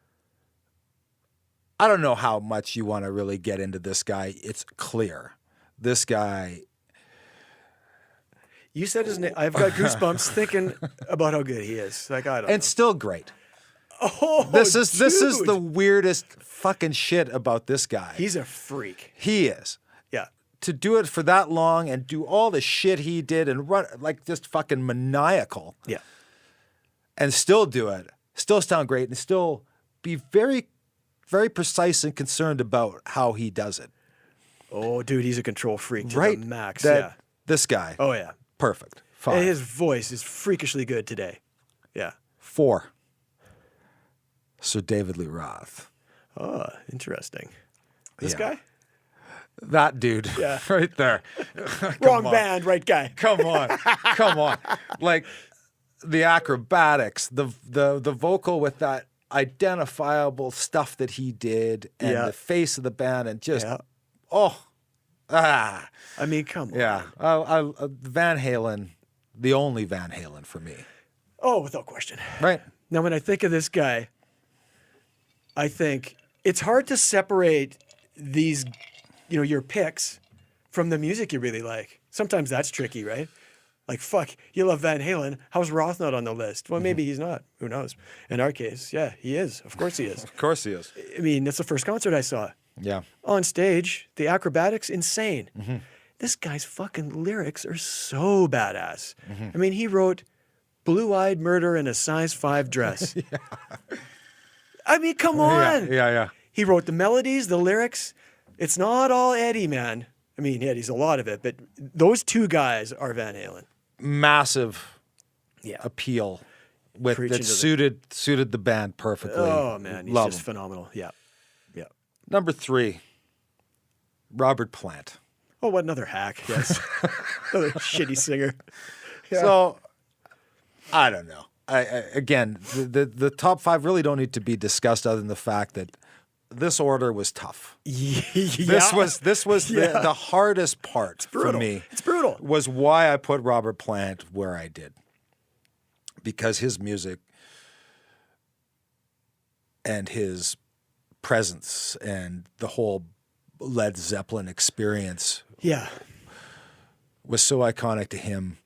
I don't know how much you want to really get into this guy. It's clear. This guy, You said his name. I've got goosebumps thinking about how good he is. Like, I don't and still great. know. This is dude. the weirdest fucking shit about this guy. He's a freak. He is. Yeah. To do it for that long and do all the shit he did and run like just fucking maniacal Yeah. and still do it, still sound great and still be very, very precise and concerned about how he does it. Oh, dude, he's a control freak to Right? the max. That- Yeah. This guy, Oh, yeah. perfect. And 5. his voice is freakishly good today. Yeah. 4. Sir David Lee Roth. Oh, interesting. This Yeah. guy? That dude, Yeah. right there. Wrong on. band, right guy. Come on, come on. Like the acrobatics, the vocal with that identifiable stuff that he did, and Yeah. the face of the band, and just Yeah. I mean, come on. yeah. Van Halen, the only Van Halen for me, Oh, without question. right? Now, when I think of this guy, I think it's hard to separate these, your picks from the music you really like. Sometimes that's tricky, right? Like, fuck, you love Van Halen. How's Roth not on the list? Well, maybe he's not. Who knows? In our case, yeah, he is. Of course he is. Of course he is. I mean, that's the first concert I saw. Yeah. On stage, the acrobatics, insane. This guy's fucking lyrics are so badass. I mean, he wrote Blue-Eyed Murder in a size 5 dress. I mean, come on. Yeah. He wrote the melodies, the lyrics. It's not all Eddie, man. I mean, Eddie's a lot of it, but those two guys are Van Halen. Massive Yeah. appeal with Preaching that to suited the band perfectly. Oh, man. He's Love just him. phenomenal. Yeah. Yeah. Number 3, Robert Plant. Oh, what another hack. Yes. Another shitty singer. So, I don't know. Again, the top 5 really don't need to be discussed other than the fact that this order was tough. This was the hardest part for me. It's brutal. Was why I put Robert Plant where I did. Because his music and his presence and the whole Led Zeppelin experience Yeah. was so iconic to him.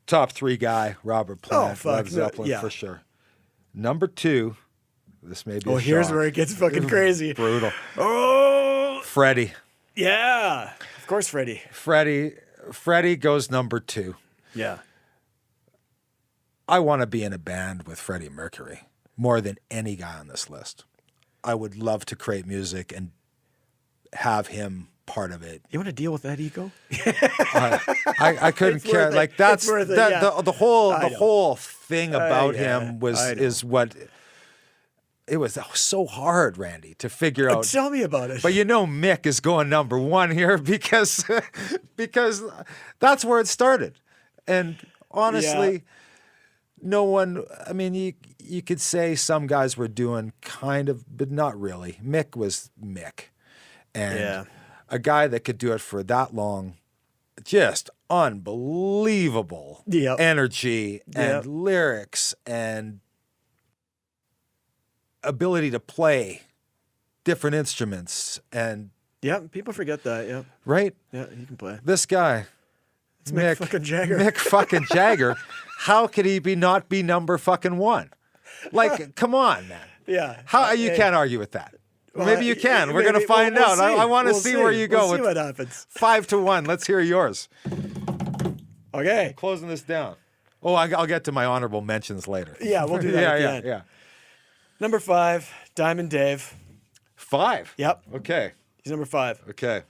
Top 3 guy, Robert Plant, fuck, Led no, Zeppelin yeah. for sure. Number 2, this may be Oh, a here's shock. where it gets fucking crazy. Brutal. Oh, Freddie. yeah. Of course, Freddie. Freddie goes number 2. Yeah. I want to be in a band with Freddie Mercury more than any guy on this list. I would love to create music and have him part of it. You want to deal with that ego? I couldn't It's care. worth it. Like that's It's worth it, that, yeah. the whole I know. whole thing about yeah, him I know. is what it was so hard, Randy, to figure out. Tell me about it. But Mick is going number 1 here because that's where it started. And honestly, no one, I mean, you could say some guys were doing kind of, but not really. Mick was Mick. And a guy that could do it for that long, just unbelievable energy and lyrics and ability to play different instruments and yeah, people forget that. Yeah. right. Yeah, you can play. This guy, It's Mick fucking Jagger. Mick fucking Jagger. How could he not be number fucking 1? Like, come on, man. Yeah. How you can't argue with that. Maybe you can. We're gonna find we'll out. see. I want to We'll see where you go We'll see with what happens. 5-1. Let's hear yours. Okay. Closing this down. Oh, I'll get to my honorable mentions later. Yeah, we'll do that at the end. yeah. Number 5, Diamond Dave. 5. Yep. Okay. He's number 5. Okay.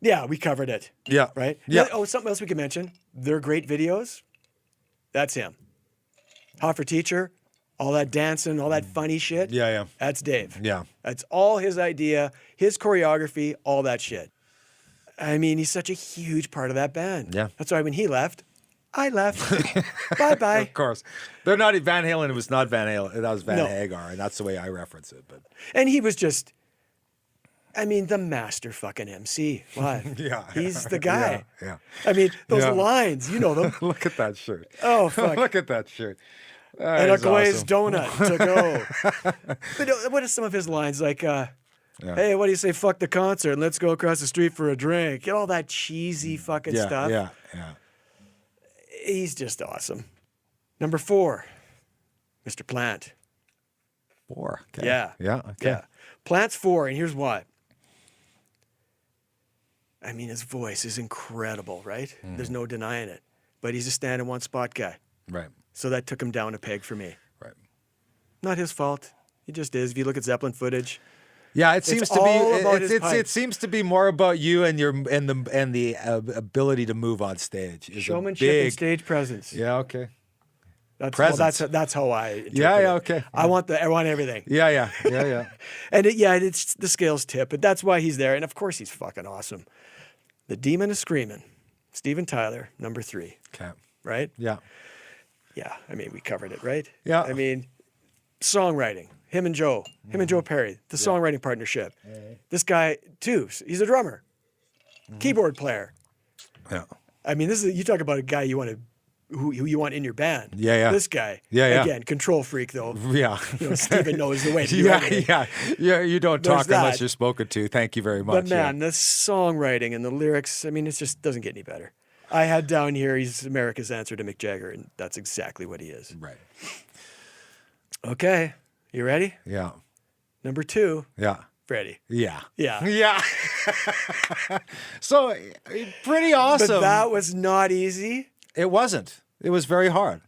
Yeah, we covered it. Yeah. Right? Yeah. Oh, something else we could mention. They're great videos. That's him. Hot for Teacher, all that dancing, all that funny shit. Yeah. That's Dave. Yeah. That's all his idea, his choreography, all that shit. I mean, he's such a huge part of that band. Yeah. That's why when he left, I left. Bye-bye. Of course. They're not Van Halen. It was not Van Halen. That was Van No. Hagar, and that's the way I reference it. But And he was just, I mean, the master fucking MC. Why? yeah. He's the guy. Yeah. I mean, those Yeah. lines, you know them. Look at that shirt. Oh, fuck. Look at that shirt. And a That is glazed awesome. donut to go. But what are some of his lines? Like, hey, what do you say? Fuck the concert and let's go across the street for a drink. Get all that cheesy fucking stuff. Yeah. He's just awesome. Number 4, Mr. Plant. 4. Okay. Yeah. Yeah. Okay. Yeah. Plant's 4, and here's why. I mean, his voice is incredible, right? There's no denying it. But he's a stand in one spot guy. Right. So that took him down a peg for me. Right. Not his fault. He just is. If you look at Zeppelin footage, Yeah, it seems to all be. about his It pipe. seems to be more about you and the ability to move on stage. Is showmanship a big, and stage presence. Yeah. Okay. presence. How I interpret Yeah, it. okay. I want everything. Yeah. And it's the scales tip, but that's why he's there. And of course he's fucking awesome. The Demon is Screaming. Steven Tyler, number 3. Okay. Right? Yeah. Yeah. I mean, we covered it, right? Yeah. I mean, songwriting. Him and Joe Perry, the songwriting partnership. This guy too, he's a drummer, keyboard player. Yeah. I mean, you talk about a guy who you want in your band. Yeah. This guy. Yeah. Again, control freak though. Yeah. Steven knows the way to do Yeah. everything. Yeah. You don't There's talk unless that. you're spoken to. Thank you very much. But man, the songwriting and the lyrics, I mean, it just doesn't get any better. I had down here, he's America's answer to Mick Jagger, and that's exactly what he is. Right. Okay. You ready? Yeah. Number 2, Yeah. Freddie. Yeah. Yeah. Yeah. So pretty awesome. But that was not easy. It wasn't. It was very hard.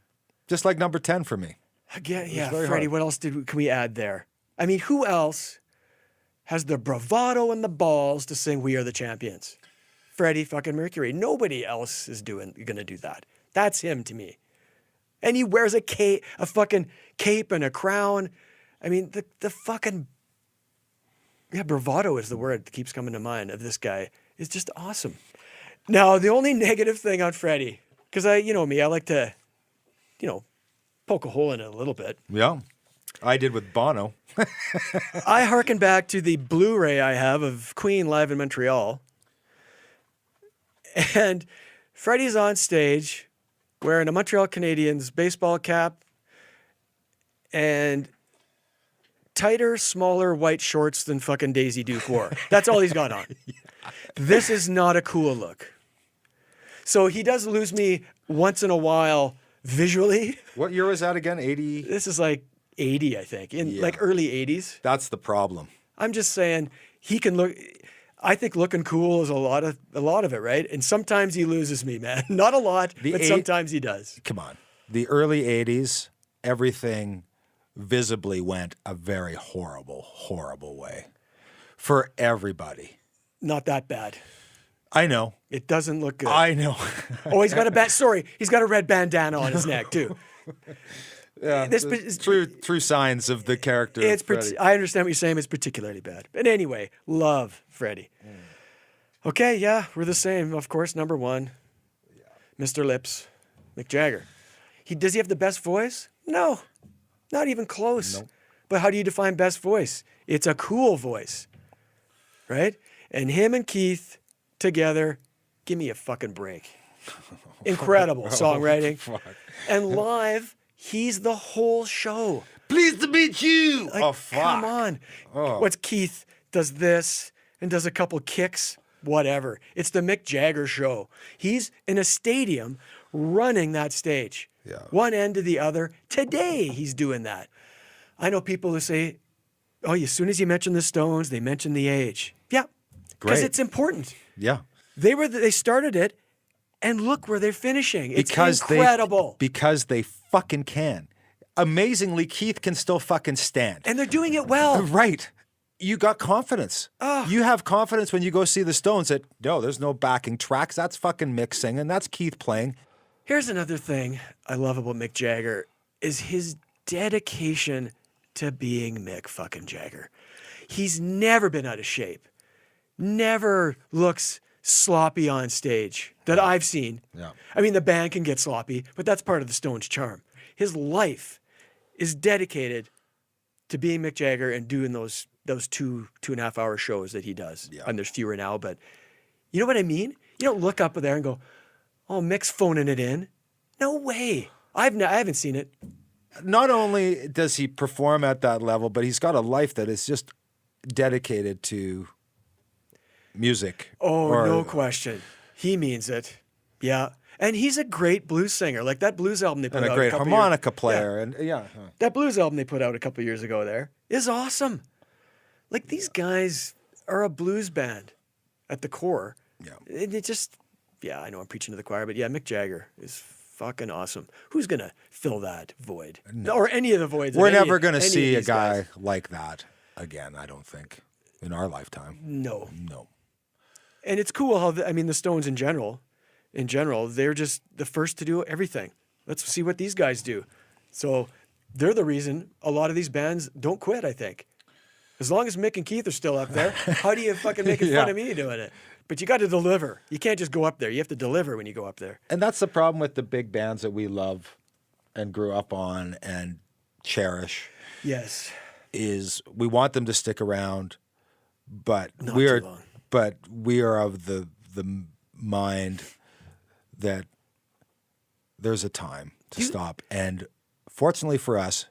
Just like number 10 for me. Again, yeah, very Freddie, hard. what else can we add there? I mean, who else has the bravado and the balls to sing We Are the Champions? Freddie fucking Mercury. Nobody else is gonna do that. That's him to me. And he wears a fucking cape and a crown. I mean, the fucking bravado is the word that keeps coming to mind of this guy. Is just awesome. Now, the only negative thing on Freddie, because I like to, poke a hole in it a little bit. Yeah. I did with Bono. I hearken back to the Blu-ray I have of Queen live in Montreal. And Freddie's on stage wearing a Montreal Canadiens baseball cap and tighter, smaller white shorts than fucking Daisy Duke wore. That's all he's got on. This is not a cool look. So he does lose me once in a while visually. What year was that again? 80? This is like 80, I think, like early 80s. That's the problem. I'm just saying he can look. I think looking cool is a lot of it, right? And sometimes he loses me, man. Not a lot, but sometimes he does. Come on. The early 80s, everything visibly went a very horrible, horrible way for everybody. Not that bad. I know. It doesn't look good. I know. Oh, he's got a red bandana on his neck too. Yeah, true signs of the character. I understand what you're saying. It's particularly bad. But anyway, love Freddie. Okay, yeah, we're the same. Of course, number 1, Mr. Lips, Mick Jagger. Does he have the best voice? No, not even close. Nope. But how do you define best voice? It's a cool voice, right? And him and Keith together, give me a fucking break. Incredible songwriting. Fuck. And live, he's the whole show. Pleased to meet you. Like, Oh, fuck. come on. What's Keith does this and does a couple kicks, whatever. It's the Mick Jagger show. He's in a stadium running that stage. Yeah. One end to the other. Today he's doing that. I know people who say, oh, as soon as you mention the Stones, they mention the age. Yeah. Because Great. it's important. Yeah. They started it, and look where they're finishing. It's incredible. Because they fucking can. Amazingly, Keith can still fucking stand. And they're doing it well. Right. You got confidence. You have confidence when you go see the Stones that, no, there's no backing tracks. That's fucking Mick singing. That's Keith playing. Here's another thing I love about Mick Jagger is his dedication to being Mick fucking Jagger. He's never been out of shape. Never looks sloppy on stage that I've seen. Yeah. I mean, the band can get sloppy, but that's part of the Stones' charm. His life is dedicated to being Mick Jagger and doing those 2.5 hour shows that he does. Yeah. And there's fewer now, but you know what I mean? You don't look up there and go, oh, Mick's phoning it in. No way. I haven't seen it. Not only does he perform at that level, but he's got a life that is just dedicated to music. Oh, no question. He means it. Yeah. And he's a great blues singer. Like that blues album they put out. And a great harmonica player. Yeah. And yeah. That blues album they put out a couple years ago there is awesome. Like these guys are a blues band at the core. Yeah. And it just, yeah, I know I'm preaching to the choir, but yeah, Mick Jagger is fucking awesome. Who's going to fill that void? No. Or any of the voids. We're never going to see a guy like that again, I don't think, in our lifetime. No. No. And it's cool how, the Stones in general, they're just the first to do everything. Let's see what these guys do. So they're the reason a lot of these bands don't quit, I think. As long as Mick and Keith are still up there, how do you fucking make fun of me doing it? But you got to deliver. You can't just go up there. You have to deliver when you go up there. And that's the problem with the big bands that we love and grew up on and cherish. Yes. Is we want them to stick around, but Not we are too long. but we are of the mind that there's a time to stop. And fortunately for us,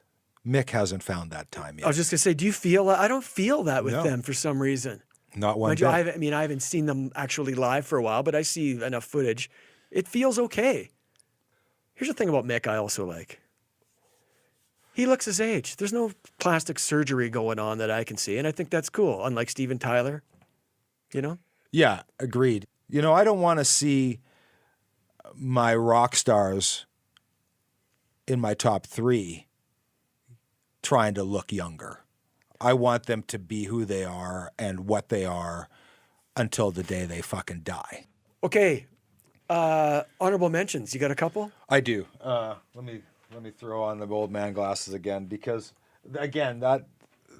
Mick hasn't found that time yet. I was just going to say, do you feel that? I don't feel that with No. them for some reason. Not one Mind you, bit. I haven't seen them actually live for a while, but I see enough footage. It feels okay. Here's the thing about Mick I also like. He looks his age. There's no plastic surgery going on that I can see, and I think that's cool, unlike Steven Tyler, you know? Yeah, agreed. You know, I don't want to see my rock stars in my top 3 trying to look younger. I want them to be who they are and what they are until the day they fucking die. Okay, honorable mentions. You got a couple? I do. Let me throw on the old man glasses again because again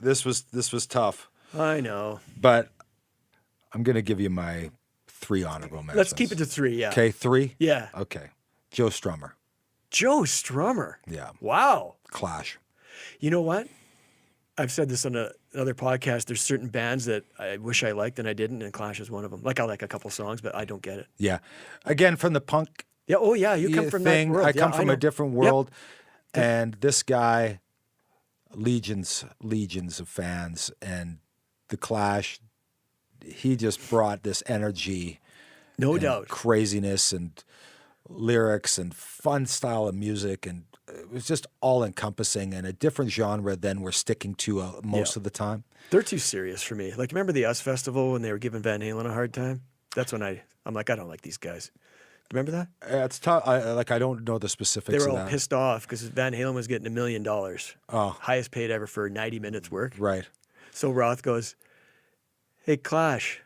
this was tough. I know. But I'm gonna give you my 3 honorable mentions. Let's keep it to 3, yeah. Okay, 3? Yeah. Okay. Joe Strummer. Joe Strummer. Yeah. Wow. Clash. You know what? I've said this on another podcast. There's certain bands that I wish I liked and I didn't, and Clash is one of them. Like I like a couple songs, but I don't get it. Yeah. Again, from the punk Yeah. Oh, yeah. You come from thing, that world. I come Yeah, from know. a different world. And this guy, legions of fans, and the Clash, he just brought this energy, No and doubt. craziness and lyrics and fun style of music, and it was just all encompassing and a different genre than we're sticking to most of the time. They're too serious for me. Like, remember the US Festival when they were giving Van Halen a hard time? That's when I'm like, I don't like these guys. Remember that? It's tough. I don't know the specifics. They were of all that. pissed off because Van Halen was getting $1 million. Oh. Highest paid ever for 90 minutes work. Right. So Roth goes, hey, Clash,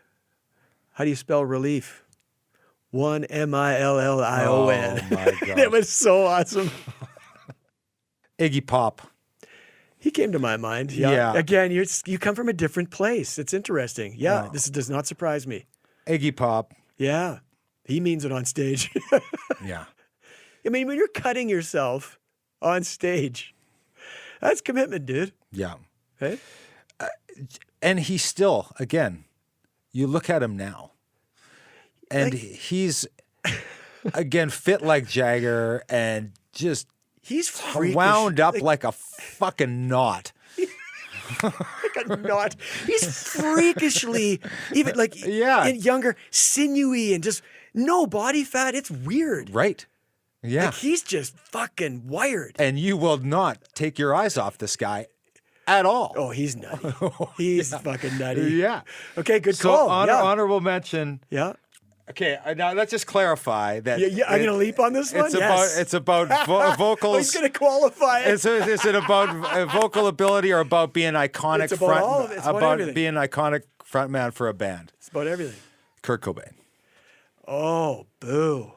how do you spell relief? 1 M-I-L-L-I-O-N. Oh, my God. It was so awesome. Iggy Pop. He came to my mind. Yeah. Yeah. Again, you come from a different place. It's interesting. Yeah, this does not surprise me. Iggy Pop. Yeah, he means it on stage. Yeah. I mean, when you're cutting yourself on stage, that's commitment, dude. Yeah. Hey? And he still, again, you look at him now, and he's, again, fit like Jagger and just He's freakish. wound up like a fucking knot. Like a knot. He's freakishly, even like Yeah. younger, sinewy, and just no body fat. It's weird. Right. Yeah. Like he's just fucking wired. And you will not take your eyes off this guy at all. Oh, he's nutty. He's fucking nutty. Yeah. Okay, good So call. Yeah. honorable mention. Yeah. Okay, now let's just clarify that. Yeah, I'm gonna leap on this one. It's about vocals. Oh, he's gonna qualify it. Is it about vocal ability or about being iconic? It's about all of it. It's about everything. being an iconic frontman for a band. It's about everything. Kurt Cobain. Oh, boo.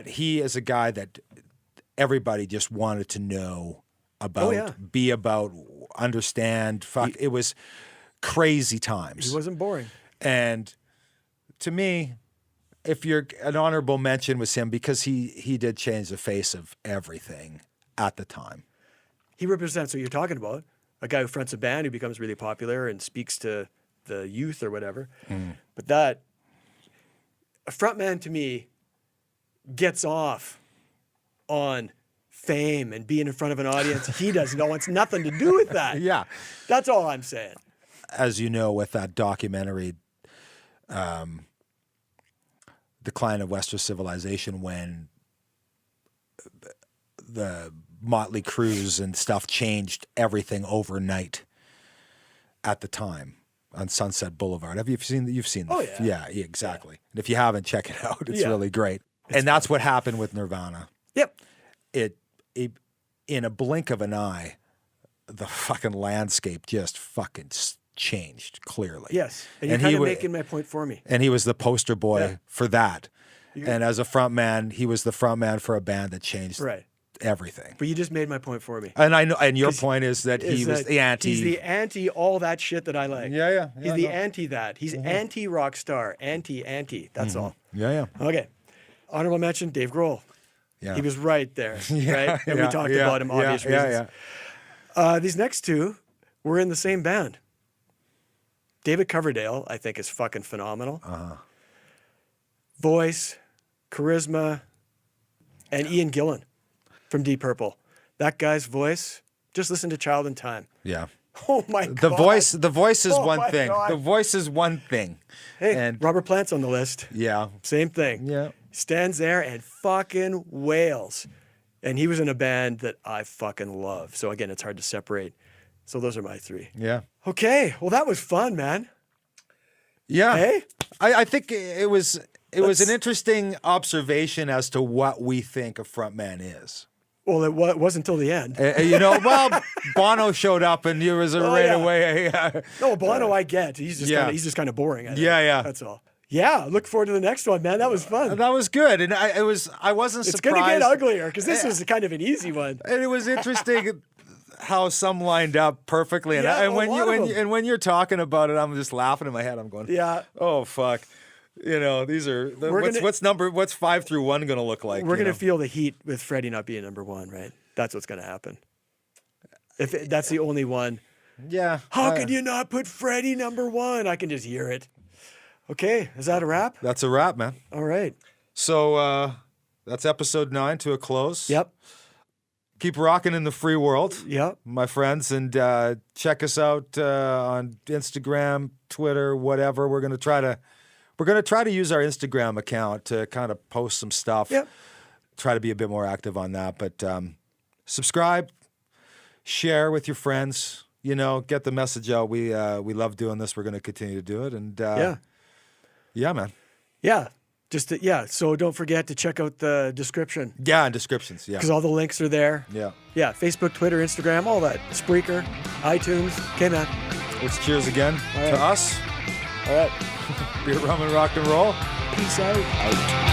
He is a guy that everybody just wanted to know about, Oh, yeah. be about, understand. It was crazy times. He wasn't boring. And to me, if you're an honorable mention was him because he did change the face of everything at the time. He represents what you're talking about. A guy who fronts a band who becomes really popular and speaks to the youth or whatever. But that, a frontman to me gets off on fame and being in front of an audience. He doesn't know. It's nothing to do with that. Yeah. That's all I'm saying. As you know, with that documentary, Decline of Western Civilization, when the Motley Crues and stuff changed everything overnight at the time on Sunset Boulevard. Have you seen that? You've seen that? Oh, yeah, exactly. And if you haven't, check it out. It's Yeah. really great. And that's what happened with Nirvana. Yep. It in a blink of an eye, the fucking landscape just fucking changed clearly. Yes. And you're And kind he of wa- making my point for me. And he was the poster boy Yeah. for that. And as a front man, he was the front man for a band that changed Right. everything. But you just made my point for me. And I know, and your point is that he was that the anti. He's the anti all that shit that I like. Yeah. He's the anti that. He's anti rock star. Anti. That's all. Yeah. Okay. Honorable mention, Dave Grohl. Yeah. He was right there, right? And we talked about him, obvious reasons. These next two were in the same band. David Coverdale, I think, is fucking phenomenal. Voice, charisma, and Ian Gillan from Deep Purple. That guy's voice, just listen to Child in Time. Yeah. Oh my God. The voice is one my thing. God. The voice is one thing. Hey, and Robert Plant's on the list. yeah. Same thing. Yeah. Stands there and fucking wails. And he was in a band that I fucking love. So again, it's hard to separate. So those are my three. Yeah. Okay. Well, that was fun, man. Yeah. Hey? I think it was an interesting observation as to what we think a frontman is. Well, it wasn't until the end. Bono showed up and he was away. No, Bono, I get. He's just kind of boring. I think. Yeah. That's all. Yeah, look forward to the next one, man. That was fun. That was good, and I wasn't surprised. It's gonna get uglier because this was kind of an easy one. And it was interesting how some lined up perfectly, and when you're talking about it, I'm just laughing in my head. I'm going, yeah, oh fuck, these are what's 5 through 1 gonna look like? We're gonna feel the heat with Freddie not being number one, right? That's what's gonna happen. If that's the only one. Yeah. How could you not put Freddie number one? I can just hear it. Okay, is that a wrap? That's a wrap, man. All right. So that's episode 9 to a close. Yep. Keep rocking in the free world, yep, my friends, and check us out on Instagram, Twitter, whatever. We're gonna try to use our Instagram account to kind of post some stuff. Yep. Try to be a bit more active on that, but subscribe, share with your friends. Get the message out. We love doing this. We're gonna continue to do it, and yeah, man. Yeah. So don't forget to check out the description. Yeah, and descriptions. Yeah. Because all the links are there. Yeah. Yeah. Facebook, Twitter, Instagram, all that. Spreaker, iTunes. Okay, man. Let's cheers again to us. All right. Beer, rum, and rock and roll. Peace out.